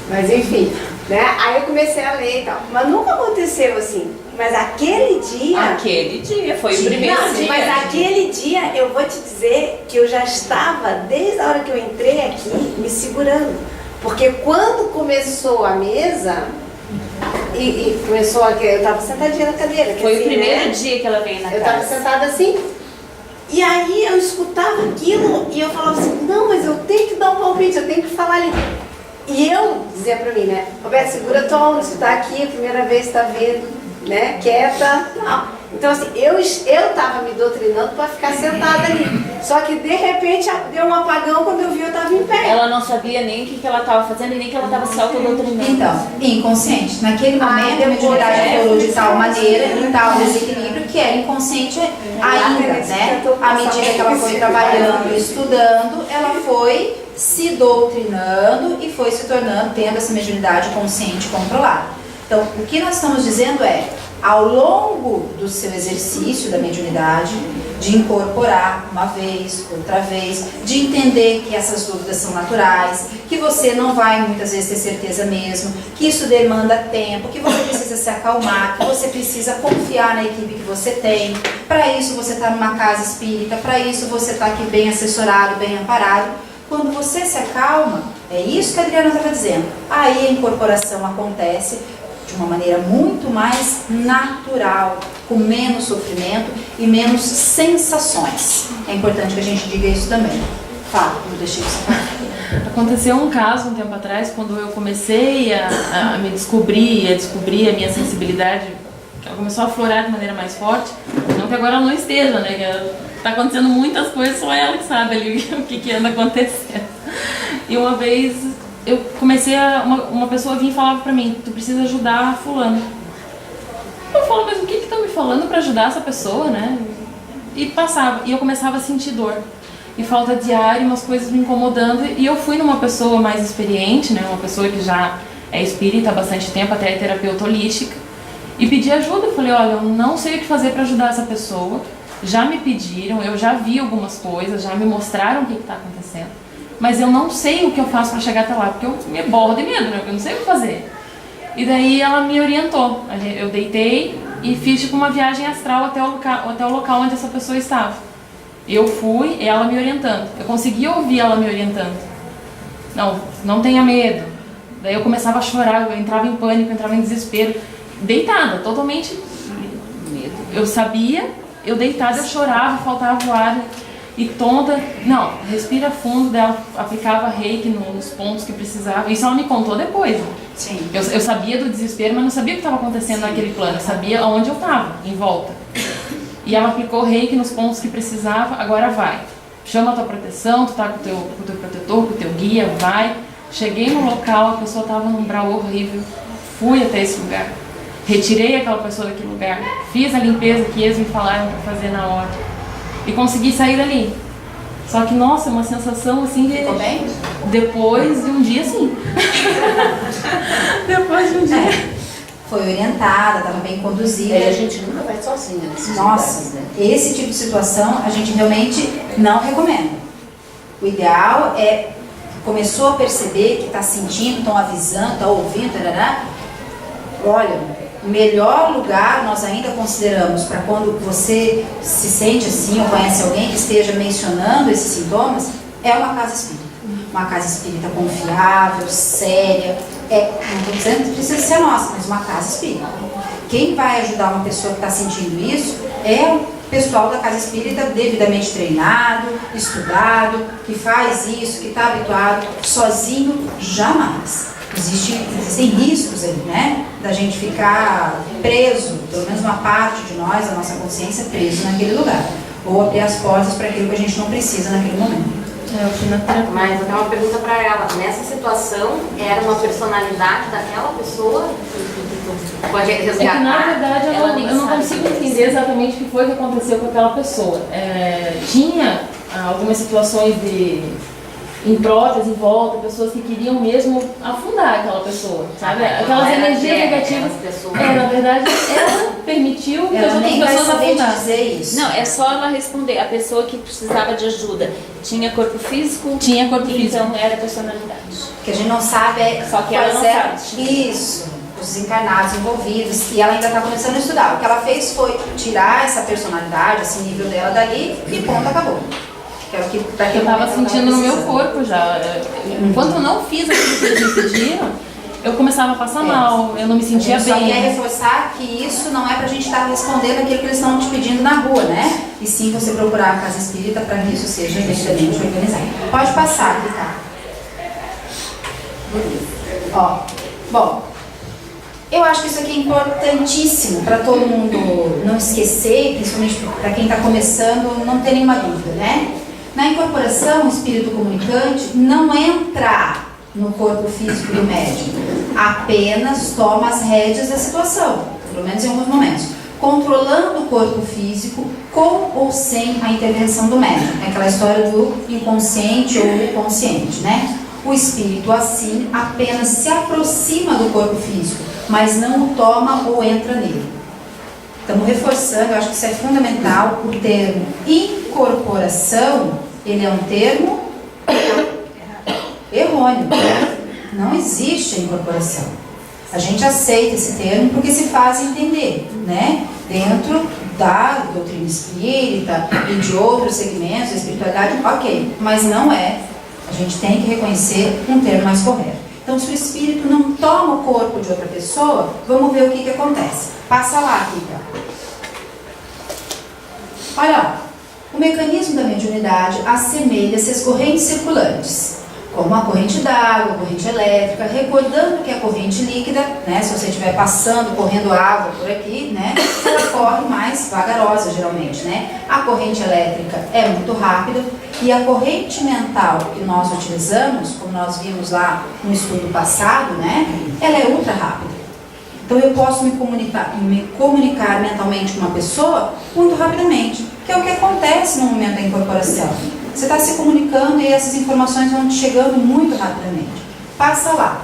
E: Mas enfim, né? Aí eu comecei a ler e tal. Mas nunca aconteceu assim. Mas aquele dia...
B: Aquele dia, foi o primeiro dia.
E: Mas aquele dia, eu vou te dizer que eu já estava, desde a hora que eu entrei aqui, me segurando. Porque quando começou a mesa... E começou aqui, eu estava sentadinha na cadeira.
B: Foi
E: assim,
B: o primeiro
E: né?
B: dia que ela veio na
E: Eu
B: casa.
E: estava sentada assim, e aí eu escutava aquilo e eu falava assim, não, mas eu tenho que dar um palpite, eu tenho que falar ali. E eu dizia pra mim, né, Roberto, segura tua onda, você tá aqui, a primeira vez tá vendo, né, quieta, tal. Então assim, eu tava me doutrinando para ficar sentada ali. Só que de repente deu um apagão, quando eu vi eu tava em pé.
B: Ela não sabia nem o que ela estava fazendo e nem que ela estava se autodoutrinando.
A: Então, inconsciente. Naquele momento, a mediunidade atuou de tal maneira, em tal desequilíbrio, que era inconsciente ainda, né? À medida que ela foi trabalhando, estudando, ela foi se doutrinando e foi se tornando, tendo essa mediunidade consciente controlada. Então, o que nós estamos dizendo é, ao longo do seu exercício da mediunidade, de incorporar uma vez, outra vez, de entender que essas dúvidas são naturais, que você não vai muitas vezes ter certeza mesmo, que isso demanda tempo, que você precisa se acalmar, que você precisa confiar na equipe que você tem. Para isso você está numa casa espírita, para isso você está aqui bem assessorado, bem amparado. Quando você se acalma, é isso que a Adriana estava dizendo, aí a incorporação acontece de uma maneira muito mais natural, com menos sofrimento e menos sensações. É importante que a gente diga isso também. Fala, não deixei isso falar.
M: Aconteceu um caso um tempo atrás, quando eu comecei a me descobrir, a descobrir a minha sensibilidade, ela começou a aflorar de maneira mais forte, não que agora ela não esteja, né, que tá acontecendo muitas coisas, só ela que sabe ali o que anda acontecendo. E uma vez eu comecei uma pessoa vinha e falava pra mim, tu precisa ajudar a fulano. Eu falo, mas o que estão me falando pra ajudar essa pessoa, né? E passava, e eu começava a sentir dor. E falta de ar e umas coisas me incomodando. E eu fui numa pessoa mais experiente, né? Uma pessoa que já é espírita há bastante tempo, até é terapeuta holística. E pedi ajuda, eu falei, olha, eu não sei o que fazer pra ajudar essa pessoa. Já me pediram, eu já vi algumas coisas, já me mostraram o que está acontecendo. Mas eu não sei o que eu faço para chegar até lá, porque eu me borro de medo, né? Eu não sei o que fazer. E daí ela me orientou. Eu deitei e fiz tipo uma viagem astral até o local onde essa pessoa estava. Eu fui, ela me orientando. Eu consegui ouvir ela me orientando. Não tenha medo. Daí eu começava a chorar, eu entrava em pânico, eu entrava em desespero. Deitada, totalmente medo. Eu sabia, eu deitada, eu chorava, faltava o ar. E tonta, não, respira fundo, dela aplicava reiki nos pontos que precisava. Isso ela me contou depois.
A: Sim.
M: Eu sabia do desespero, mas não sabia o que estava acontecendo naquele plano. Eu sabia onde eu estava, em volta. E ela aplicou reiki nos pontos que precisava, agora vai. Chama a tua proteção, tu tá com o teu protetor, com o teu guia, vai. Cheguei no local, a pessoa estava num umbral horrível, fui até esse lugar, retirei aquela pessoa daquele lugar, fiz a limpeza que eles me falaram para fazer na hora e consegui sair dali. Só que, nossa, é uma sensação assim de...
A: Ficou bem?
M: Depois de um dia, sim. Depois de um dia.
A: Foi orientada, estava bem conduzida.
C: A gente nunca vai sozinha nesses
A: Nossa,
C: lugares, né?
A: esse tipo de situação a gente realmente não recomenda. O ideal é, começou a perceber que está sentindo, estão avisando, está ouvindo, tarará, olha, o melhor lugar nós ainda consideramos para quando você se sente assim ou conhece alguém que esteja mencionando esses sintomas, é uma casa espírita. Uma casa espírita confiável, séria, não estou dizendo que precisa ser nossa, mas uma casa espírita. Quem vai ajudar uma pessoa que está sentindo isso é o pessoal da casa espírita devidamente treinado, estudado, que faz isso, que está habituado, sozinho jamais. Existem riscos aí, né? Da gente ficar preso, pelo menos uma parte de nós, da nossa consciência, preso naquele lugar. Ou abrir as portas para aquilo que a gente não precisa naquele momento.
N: Mas eu tenho uma pergunta para ela. Nessa situação, era uma personalidade daquela pessoa que pode resgatar?
M: É que, na verdade, eu não
N: sabe.
M: consigo entender exatamente o que foi que aconteceu com aquela pessoa. Tinha algumas situações em prótese, em volta, pessoas que queriam mesmo afundar aquela pessoa, sabe? Aquelas energias negativas. Na verdade, ela permitiu que as outras pessoas afundassem.
A: Dizer isso.
B: Não, é só ela responder. A pessoa que precisava de ajuda tinha corpo físico?
M: Tinha corpo físico.
B: Então era personalidade.
A: O que a gente não sabe é
B: só que ela não sabe.
A: Isso, os encarnados envolvidos, e ela ainda está começando a estudar. O que ela fez foi tirar essa personalidade, esse nível dela dali, e ponto, acabou. Que era o que,
M: eu estava sentindo no meu corpo já. Enquanto eu não fiz aquilo que eles me pediram, eu começava a passar mal, eu não me sentia bem.
A: Só quer reforçar que isso não é pra gente estar respondendo aquilo que eles estão te pedindo na rua, né? E sim você procurar a casa espírita para que isso seja devidamente organizado. Pode passar, Ricardo. Ó, bom, eu acho que isso aqui é importantíssimo para todo mundo não esquecer, principalmente para quem está começando, não ter nenhuma dúvida, né? Na incorporação, o espírito comunicante não entra no corpo físico do médium, apenas toma as rédeas da situação, pelo menos em alguns momentos, controlando o corpo físico com ou sem a intervenção do médium. É aquela história do inconsciente ou do consciente, né? O espírito, assim, apenas se aproxima do corpo físico, mas não o toma ou entra nele. Estamos reforçando, eu acho que isso é fundamental, o termo incorporação, ele é um termo errôneo. Não existe a incorporação. A gente aceita esse termo porque se faz entender, né? Dentro da doutrina espírita e de outros segmentos da espiritualidade, ok, mas não é. A gente tem que reconhecer um termo mais correto. Então, se o espírito não toma o corpo de outra pessoa, vamos ver o que acontece. Passa lá, Kika. Olha lá. O mecanismo da mediunidade assemelha-se às correntes circulantes, como a corrente d'água, a corrente elétrica, recordando que a corrente líquida, né, se você estiver passando, correndo água por aqui, né, ela corre mais vagarosa geralmente, né? A corrente elétrica é muito rápida e a corrente mental que nós utilizamos, como nós vimos lá no estudo passado, né, ela é ultra rápida. Então eu posso me comunicar mentalmente com uma pessoa muito rapidamente, que é o que acontece no momento da incorporação. Você está se comunicando e essas informações vão te chegando muito rapidamente. Passa lá.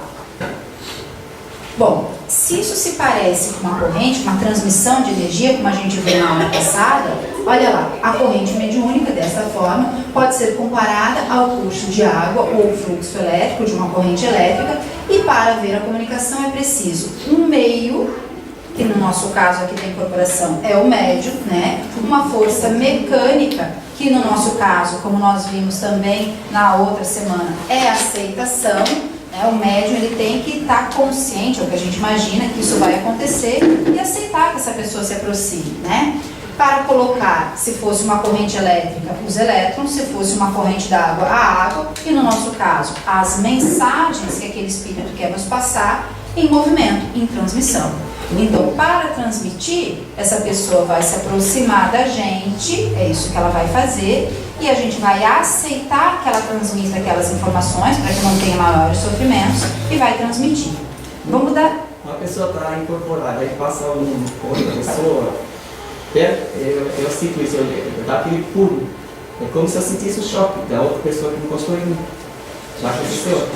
A: Bom, se isso se parece com uma corrente, uma transmissão de energia, como a gente viu na aula passada, olha lá, a corrente mediúnica, desta forma, pode ser comparada ao curso de água ou fluxo elétrico de uma corrente elétrica, e para ver a comunicação é preciso um meio, que no nosso caso aqui da incorporação é o médium, né? Uma força mecânica, que no nosso caso, como nós vimos também na outra semana, é a aceitação. O médium ele tem que estar consciente, ou que a gente imagina que isso vai acontecer, e aceitar que essa pessoa se aproxime, né? Para colocar, se fosse uma corrente elétrica, os elétrons, se fosse uma corrente d'água, a água, e no nosso caso, as mensagens que aquele espírito quer nos passar em movimento, em transmissão. Então, para transmitir, essa pessoa vai se aproximar da gente, é isso que ela vai fazer, e a gente vai aceitar que ela transmita aquelas informações para que não tenha maiores sofrimentos e vai transmitir. Vamos dar...
G: Uma pessoa está incorporada, aí passa outra pessoa, eu sinto isso, dá aquele pulo. É como se eu sentisse o choque da outra pessoa que encostou em mim. Já aconteceu?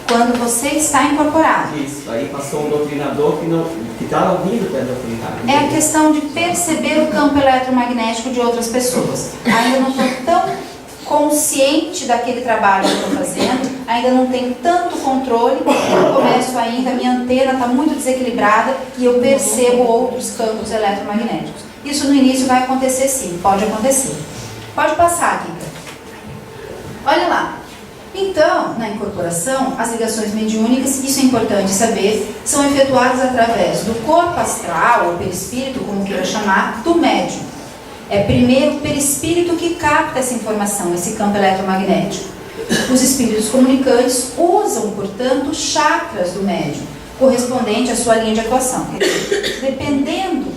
A: Quando você está incorporado.
G: Isso, aí passou um doutrinador que estava ouvindo para doutrinar.
A: É a questão de perceber o campo eletromagnético de outras pessoas. Ainda não estou tão consciente daquele trabalho que estou fazendo, ainda não tenho tanto controle, eu começo ainda, minha antena está muito desequilibrada e eu percebo outros campos eletromagnéticos. Isso no início vai acontecer sim, pode acontecer. Pode passar, Kika. Olha lá. Então, na incorporação, as ligações mediúnicas, isso é importante saber, são efetuadas através do corpo astral, ou perispírito, como queira chamar, do médium. É primeiro o perispírito que capta essa informação, esse campo eletromagnético. Os espíritos comunicantes usam, portanto, chakras do médium, correspondente à sua linha de atuação. Dependendo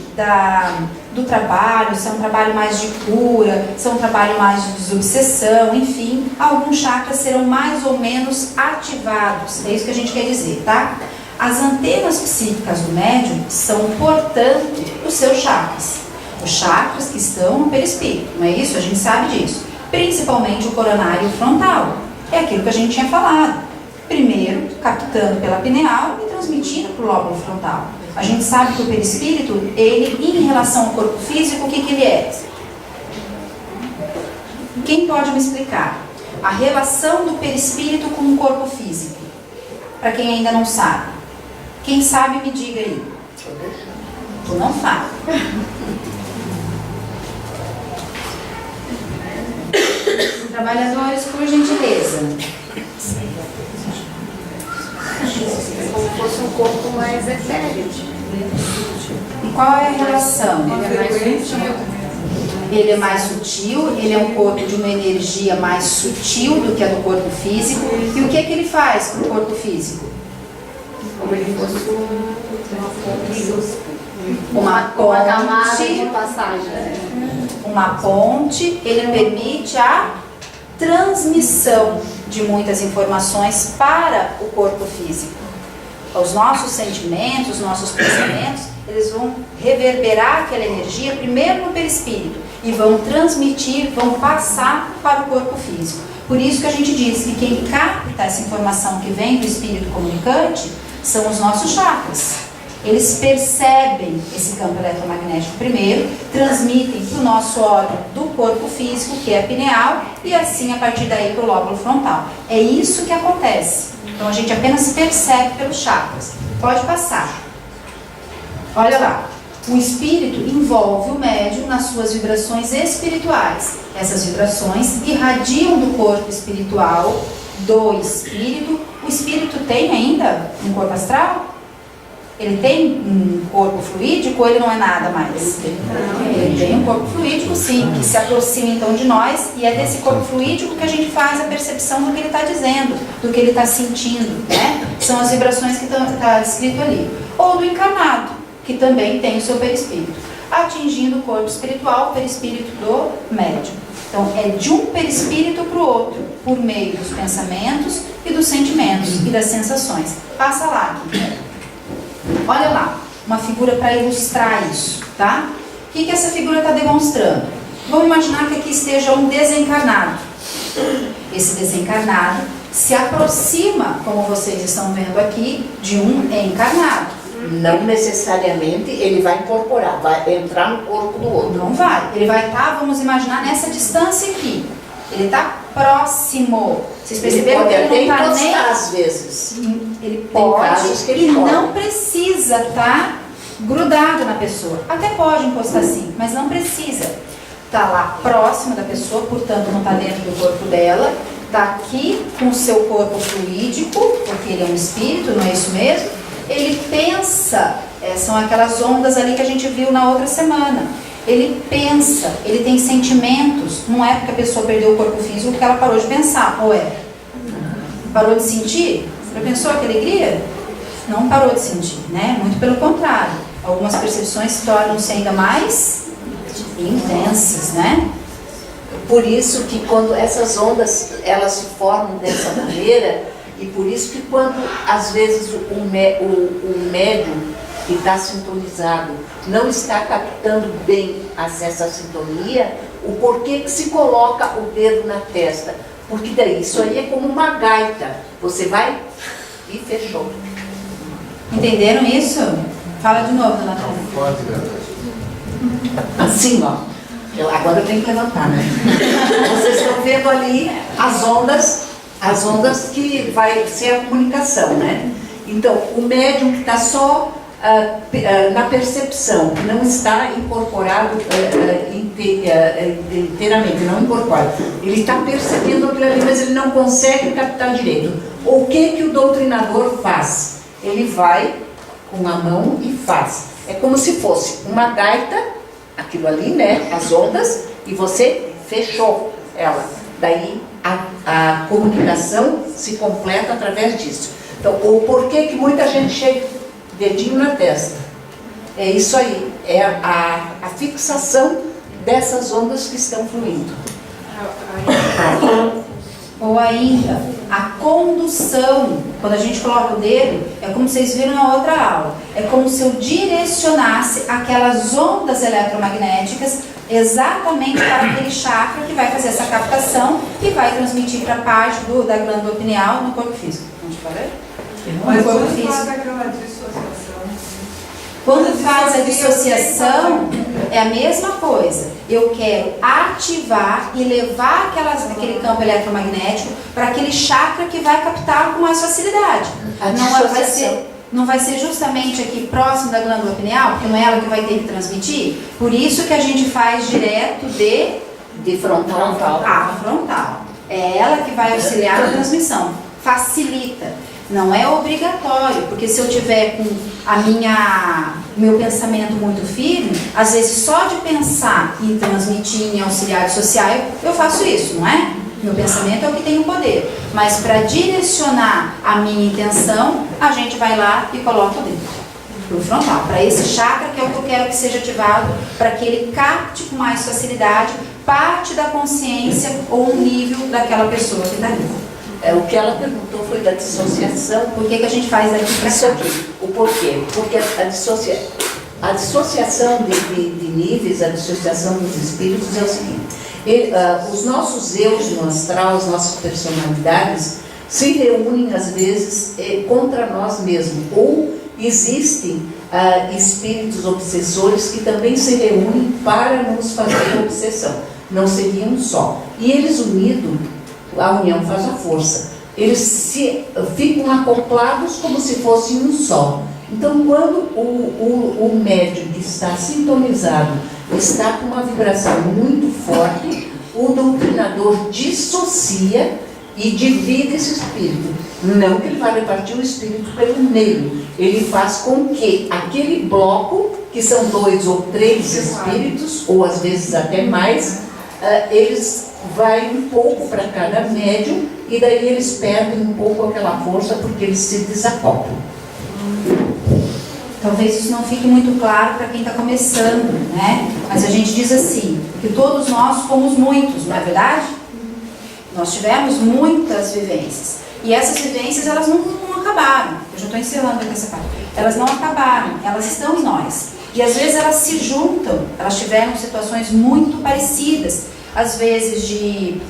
A: do trabalho, se é um trabalho mais de cura, se é um trabalho mais de desobsessão, enfim, alguns chakras serão mais ou menos ativados. É isso que a gente quer dizer, tá? As antenas psíquicas do médium são, portanto, os seus chakras. Os chakras que estão no perispírito, não é isso? A gente sabe disso. Principalmente o coronário frontal. É aquilo que a gente tinha falado. Primeiro, captando pela pineal e transmitindo para o lóbulo frontal. A gente sabe que o perispírito, ele, em relação ao corpo físico, o que ele é? Quem pode me explicar? A relação do perispírito com o corpo físico. Para quem ainda não sabe. Quem sabe, me diga aí. Tu não fala. Trabalhadores, por gentileza.
E: Como fosse um corpo mais etéreo.
A: E qual é a relação? Ele é mais sutil, ele é um corpo de uma energia mais sutil do que a do corpo físico. E o que é que ele faz para o corpo físico?
E: Como ele fosse
A: uma
N: camada
A: ponte,
N: de passagem.
A: uma ponte, ele permite a transmissão de muitas informações para o corpo físico. Os nossos sentimentos, os nossos pensamentos, eles vão reverberar aquela energia primeiro no perispírito e vão transmitir, vão passar para o corpo físico. Por isso que a gente diz que quem capta essa informação que vem do espírito comunicante são os nossos chakras. Eles percebem esse campo eletromagnético primeiro, transmitem para o nosso órgão do corpo físico, que é a pineal, e assim a partir daí para o lóbulo frontal. É isso que acontece. Então a gente apenas percebe pelos chakras. Pode passar. Olha lá. O espírito envolve o médium nas suas vibrações espirituais. Essas vibrações irradiam do corpo espiritual do espírito. O espírito tem ainda um corpo astral? Ele tem um corpo fluídico ou ele não é nada mais? Ele tem um corpo fluídico, sim, que se aproxima então de nós, e é desse corpo fluídico que a gente faz a percepção do que ele está dizendo, do que ele está sentindo, né? São as vibrações que está descrito ali. Ou do encarnado, que também tem o seu perispírito, atingindo o corpo espiritual, o perispírito do médium. Então, é de um perispírito para o outro, por meio dos pensamentos e dos sentimentos e das sensações. Passa lá, aqui. Olha lá, uma figura para ilustrar isso, tá? O que essa figura está demonstrando? Vamos imaginar que aqui esteja um desencarnado. Esse desencarnado se aproxima, como vocês estão vendo aqui, de um encarnado.
F: Não necessariamente ele vai incorporar, vai entrar no corpo do outro.
A: Não vai. Ele vai estar, vamos imaginar, nessa distância aqui. Ele está próximo. Vocês perceberam que ele não está nem...
F: às vezes.
A: Ele pode e não precisa estar grudado na pessoa. Até pode encostar sim, mas não precisa. Está lá próximo da pessoa, portanto não está dentro do corpo dela. Está aqui com o seu corpo fluídico, porque ele é um espírito, não é isso mesmo? Ele pensa, são aquelas ondas ali que a gente viu na outra semana. Ele pensa, ele tem sentimentos. Não é porque a pessoa perdeu o corpo físico que ela parou de pensar, ou é? Parou de sentir? Você pensou que alegria? Não parou de sentir, né? Muito pelo contrário. Algumas percepções se tornam-se ainda mais intensas, né?
C: Por isso que quando essas ondas elas se formam dessa maneira, E por isso que quando, às vezes, o médium que está sintonizado não está captando bem essa sintonia, o porquê que se coloca o dedo na testa? Porque daí isso aí é como uma gaita. Você vai e fechou.
A: Entenderam isso? Fala de novo, dona Tânia.
O: Pode, verdade.
C: Assim, ó. Agora eu tenho que levantar, né? Vocês estão vendo ali as ondas que vai ser a comunicação, né? Então, o médium que está só na percepção, que não está incorporado inteiramente, não incorpora. Ele está percebendo aquilo ali, mas ele não consegue captar direito. O que o doutrinador faz? Ele vai com a mão e faz. É como se fosse uma gaita, aquilo ali, né? As ondas, e você fechou ela. Daí a comunicação se completa através disso. Então, o porquê que muita gente chega dedinho na testa? É isso aí, é a fixação dessas ondas que estão fluindo.
A: Ou ainda, a condução. Quando a gente coloca o dedo, é como vocês viram na outra aula. É como se eu direcionasse aquelas ondas eletromagnéticas exatamente para aquele chakra que vai fazer essa captação e vai transmitir para a parte da glândula pineal no corpo físico. Onde parei?
L: Mas
A: No corpo
L: quando
A: físico.
L: faz aquela dissociação?
A: Quando faz a dissociação, é a mesma coisa. Eu quero ativar e levar aquele campo eletromagnético para aquele chakra que vai captá-lo com mais facilidade. Não vai ser justamente aqui próximo da glândula pineal, porque não é ela que vai ter que transmitir. Por isso que a gente faz direto de frontal a frontal. É ela que vai auxiliar na transmissão. Facilita. Não é obrigatório, porque se eu tiver com meu pensamento muito firme, às vezes só de pensar em transmitir, em auxiliar social, eu faço isso, não é? Meu pensamento é o que tem o poder. Mas para direcionar a minha intenção, a gente vai lá e coloca o dedo pro frontal, para esse chakra que é o que eu quero que seja ativado, para que ele capte com mais facilidade parte da consciência ou um nível daquela pessoa que está ali.
C: O que ela perguntou foi da dissociação.
A: Por que a gente faz daqui para
C: isso aqui? O porquê? Porque a dissociação de níveis, a dissociação dos espíritos é o seguinte: os nossos eus no astral, as nossas personalidades, se reúnem às vezes contra nós mesmos. Ou existem espíritos obsessores que também se reúnem para nos fazer obsessão. Não seriam só. E eles unidos, a união faz a força. Eles ficam acoplados como se fossem um só. Então, quando o médium que está sintonizado está com uma vibração muito forte, o doutrinador dissocia e divide esse espírito. Não que ele vai repartir o espírito pelo meio. Ele faz com que aquele bloco, que são 2 ou 3 espíritos, ou às vezes até mais, eles vai um pouco para cada médium e daí eles perdem um pouco aquela força porque eles se desacoplam.
A: Talvez isso não fique muito claro para quem está começando, né? Mas a gente diz assim, que todos nós fomos muitos, não é verdade? Nós tivemos muitas vivências. E essas vivências, elas não acabaram. Eu já estou encerrando aqui essa parte. Elas não acabaram, elas estão em nós. E às vezes elas se juntam, elas tiveram situações muito parecidas. Às vezes de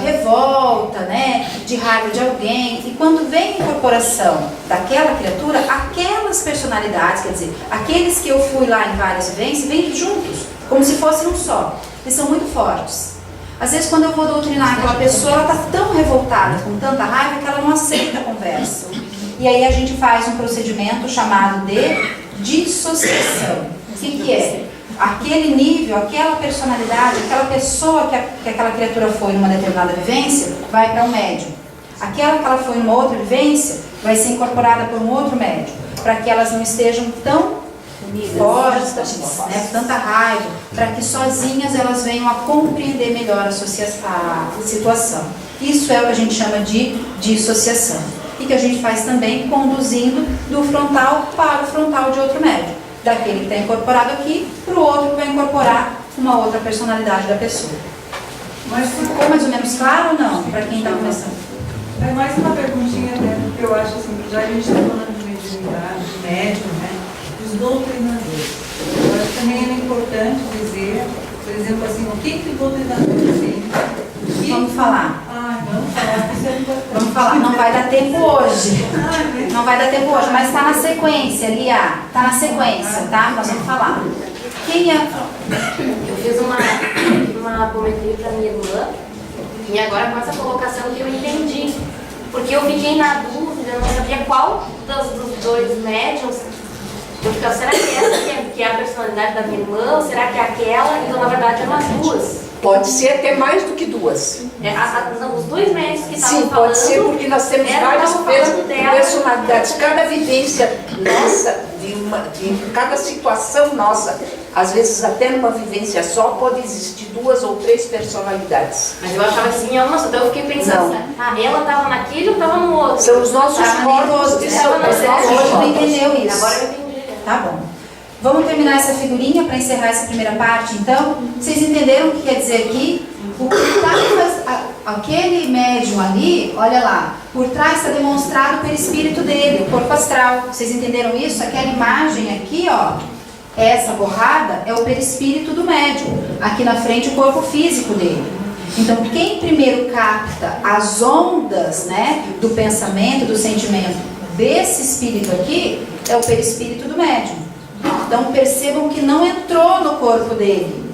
A: revolta, né, de raiva de alguém, e quando vem a incorporação daquela criatura, aquelas personalidades, quer dizer, aqueles que eu fui lá em várias vivências, vêm juntos, como se fossem um só, eles são muito fortes. Às vezes quando eu vou doutrinar aquela pessoa, ela está tão revoltada, com tanta raiva, que ela não aceita a conversa. E aí a gente faz um procedimento chamado de dissociação. O que é? Aquele nível, aquela personalidade, aquela pessoa que aquela criatura foi numa determinada vivência, vai para um médium. Aquela que ela foi numa outra vivência, vai ser incorporada por um outro médium, para que elas não estejam tão fortes, né, com tanta raiva, para que sozinhas elas venham a compreender melhor a situação. Isso é o que a gente chama de dissociação. E que a gente faz também conduzindo do frontal para o frontal de outro médium. Daquele que está incorporado aqui, para o outro que vai incorporar uma outra personalidade da pessoa. Mas ficou mais ou menos claro ou não, para quem está começando?
L: É mais uma perguntinha, né? Porque eu acho assim, já que a gente está falando de mediunidade, de médium, né? Dos doutrinadores. Eu acho que também é importante dizer, por exemplo, assim, o que o doutrinador tem.
A: Vamos falar.
L: Vamos falar, isso é importante.
A: Vamos falar, não vai dar tempo hoje. Não vai dar tempo hoje, mas está na sequência, Lia. Está na sequência, tá? Nós vamos falar. Quem é?
N: Eu fiz uma apometria para minha irmã e agora com essa colocação que eu entendi. Porque eu fiquei na dúvida, eu não sabia qual dos dois médiums. Eu ficava, será que essa que é a personalidade da minha irmã ou será que é aquela? Então, na verdade, eram as duas.
C: Pode ser até mais do que duas.
N: Os dois médios que estavam
C: Sim,
N: falando...
C: pode ser porque nós temos várias personalidades. Cada vivência nossa, de cada situação nossa, às vezes até numa vivência só, pode existir 2 ou 3 personalidades.
N: Mas eu achava que tinha uma só, então eu fiquei pensando, ela estava naquele ou estava no outro?
C: São os nossos corpos de saúde.
A: Hoje tu entendeu isso.
N: Agora eu entendi.
A: Tá bom. Vamos terminar essa figurinha para encerrar essa primeira parte, então? Vocês entenderam o que quer dizer aqui? O que está aquele médium ali, olha lá, por trás está demonstrado o perispírito dele, o corpo astral. Vocês entenderam isso? Aquela imagem aqui, ó, essa borrada é o perispírito do médium. Aqui na frente o corpo físico dele. Então, quem primeiro capta as ondas, né, do pensamento, do sentimento desse espírito aqui, é o perispírito do médium. Então percebam que não entrou no corpo dele.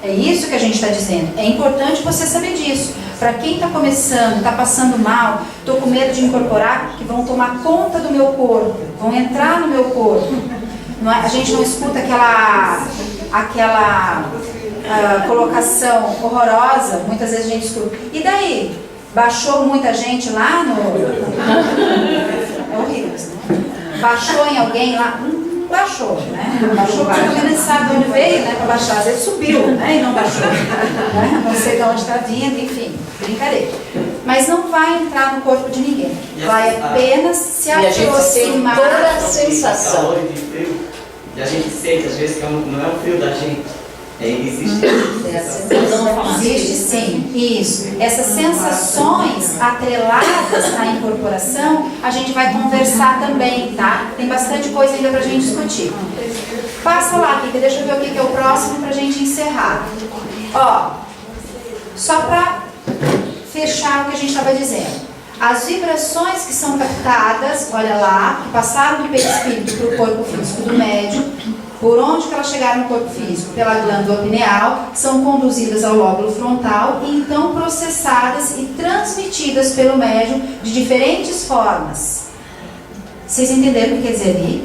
A: É isso que a gente está dizendo. É importante você saber disso. Para quem está começando, está passando mal, estou com medo de incorporar, que vão tomar conta do meu corpo, vão entrar no meu corpo. Não é? A gente não escuta aquela colocação horrorosa, muitas vezes a gente escuta. E daí? Baixou muita gente lá no... É horrível, né? Baixou em alguém lá? Baixou, né? Baixou, pelo menos sabe de onde veio, né? Para baixar, às vezes subiu, né? E não baixou. Né? Não sei de onde está vindo, enfim, brincadeira. Mas não vai entrar no corpo de ninguém. Vai apenas se aproximar.
C: Toda a sensação.
G: Calor e frio. E a gente sente, às vezes, que não é o frio da gente. Existe.
A: Existe sim, isso. Essas sensações atreladas à incorporação, a gente vai conversar também, tá? Tem bastante coisa ainda pra gente discutir. Passa lá, Kika, deixa eu ver o que é o próximo pra gente encerrar. Ó, só pra fechar o que a gente estava dizendo. As vibrações que são captadas, olha lá, que passaram do perispírito para o corpo físico do médium, por onde que elas chegaram no corpo físico? Pela glândula pineal, são conduzidas ao lóbulo frontal e então processadas e transmitidas pelo médium de diferentes formas. Vocês entenderam o que quer dizer ali?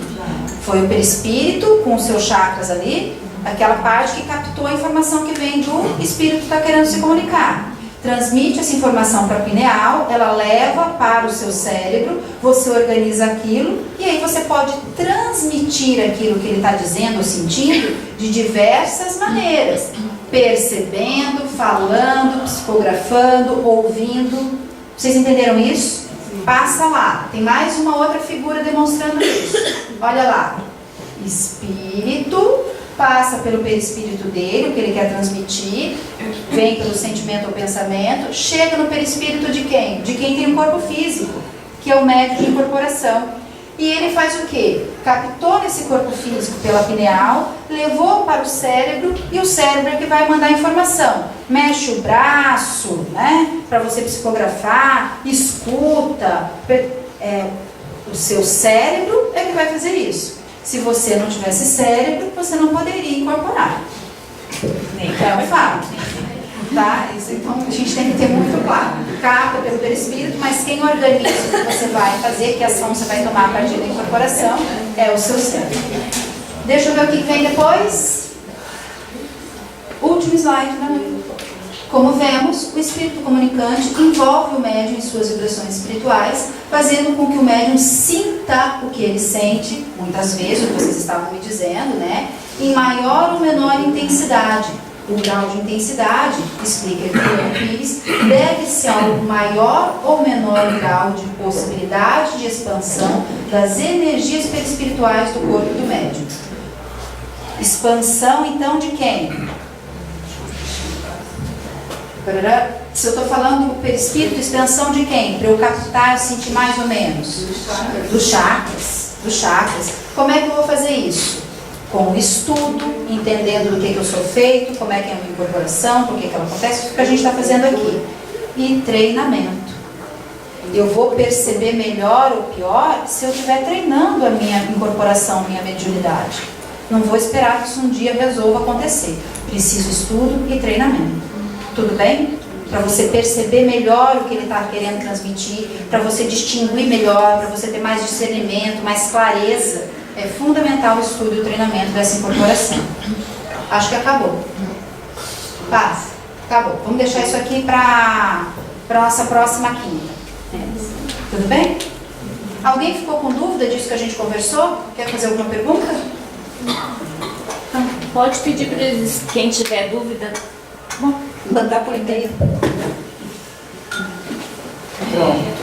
A: Foi o perispírito com os seus chakras ali, aquela parte que captou a informação que vem do espírito que está querendo se comunicar. Transmite essa informação para a pineal, ela leva para o seu cérebro, você organiza aquilo e aí você pode transmitir aquilo que ele está dizendo ou sentindo de diversas maneiras, percebendo, falando, psicografando, ouvindo. Vocês entenderam isso? Passa lá, tem mais uma outra figura demonstrando isso. Olha lá, espírito passa pelo perispírito dele, o que ele quer transmitir, vem pelo sentimento ou pensamento, chega no perispírito de quem? De quem tem um corpo físico, que é o médium de incorporação. E ele faz o quê? Captou esse corpo físico pela pineal, levou para o cérebro, e o cérebro é que vai mandar a informação. Mexe o braço, né, para você psicografar, escuta. O seu cérebro é que vai fazer isso. Se você não tivesse cérebro, você não poderia incorporar. É um fato. Tá? Isso, então a gente tem que ter muito claro. Capta pelo perispírito, mas quem organiza o que você vai fazer, que ação você vai tomar a partir da incorporação, é o seu cérebro. Deixa eu ver o que vem depois. Último slide, né? Como vemos, o espírito comunicante envolve o médium em suas vibrações espirituais, fazendo com que o médium sinta o que ele sente, muitas vezes, o que vocês estavam me dizendo, né? Em maior ou menor intensidade. O grau de intensidade, explica Emmanuel Pires, deve-se ao maior ou menor grau de possibilidade de expansão das energias perispirituais do corpo do médium. Expansão, então, de quem? Parará. Se eu estou falando perispírito, extensão de quem? Para eu captar, sentir mais ou menos? Dos chakras. Dos chakras. Como é que eu vou fazer isso? Com o estudo, entendendo do que eu sou feito, como é que é a minha incorporação, por que ela acontece, o que a gente está fazendo aqui. E treinamento. Eu vou perceber melhor ou pior se eu estiver treinando a minha incorporação, minha mediunidade. Não vou esperar que isso um dia resolva acontecer. Preciso estudo e treinamento. Tudo bem? Para você perceber melhor o que ele está querendo transmitir, para você distinguir melhor, para você ter mais discernimento, mais clareza. É fundamental o estudo e o treinamento dessa incorporação. Acho que acabou. Paz. Acabou. Vamos deixar isso aqui para a nossa próxima quinta. Tudo bem? Alguém ficou com dúvida disso que a gente conversou? Quer fazer alguma pergunta?
B: Pode pedir para eles, quem tiver dúvida,
A: mandar por e-mail. Pronto.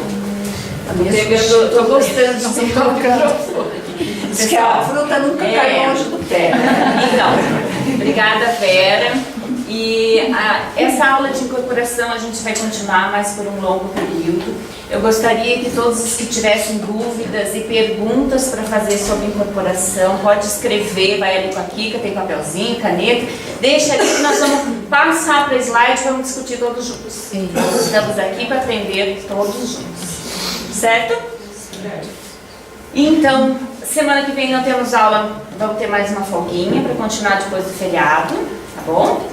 B: Estou gostando de
A: se colocando. Diz que a fruta nunca cai longe do pé.
B: Então, obrigada, Vera. E essa aula de incorporação a gente vai continuar mais por um longo período. Eu gostaria que todos os que tivessem dúvidas e perguntas para fazer sobre incorporação, pode escrever, vai ali com a Kika, tem papelzinho, caneta, deixa ali que nós vamos passar para o slide e vamos discutir todos juntos. Sim. Nós estamos aqui para aprender todos juntos. Certo? Então, semana que vem não temos aula, vamos ter mais uma folguinha para continuar depois do feriado, tá bom?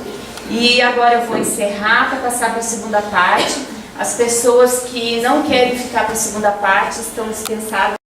B: E agora eu vou encerrar para passar para a segunda parte. As pessoas que não querem ficar para a segunda parte estão dispensadas.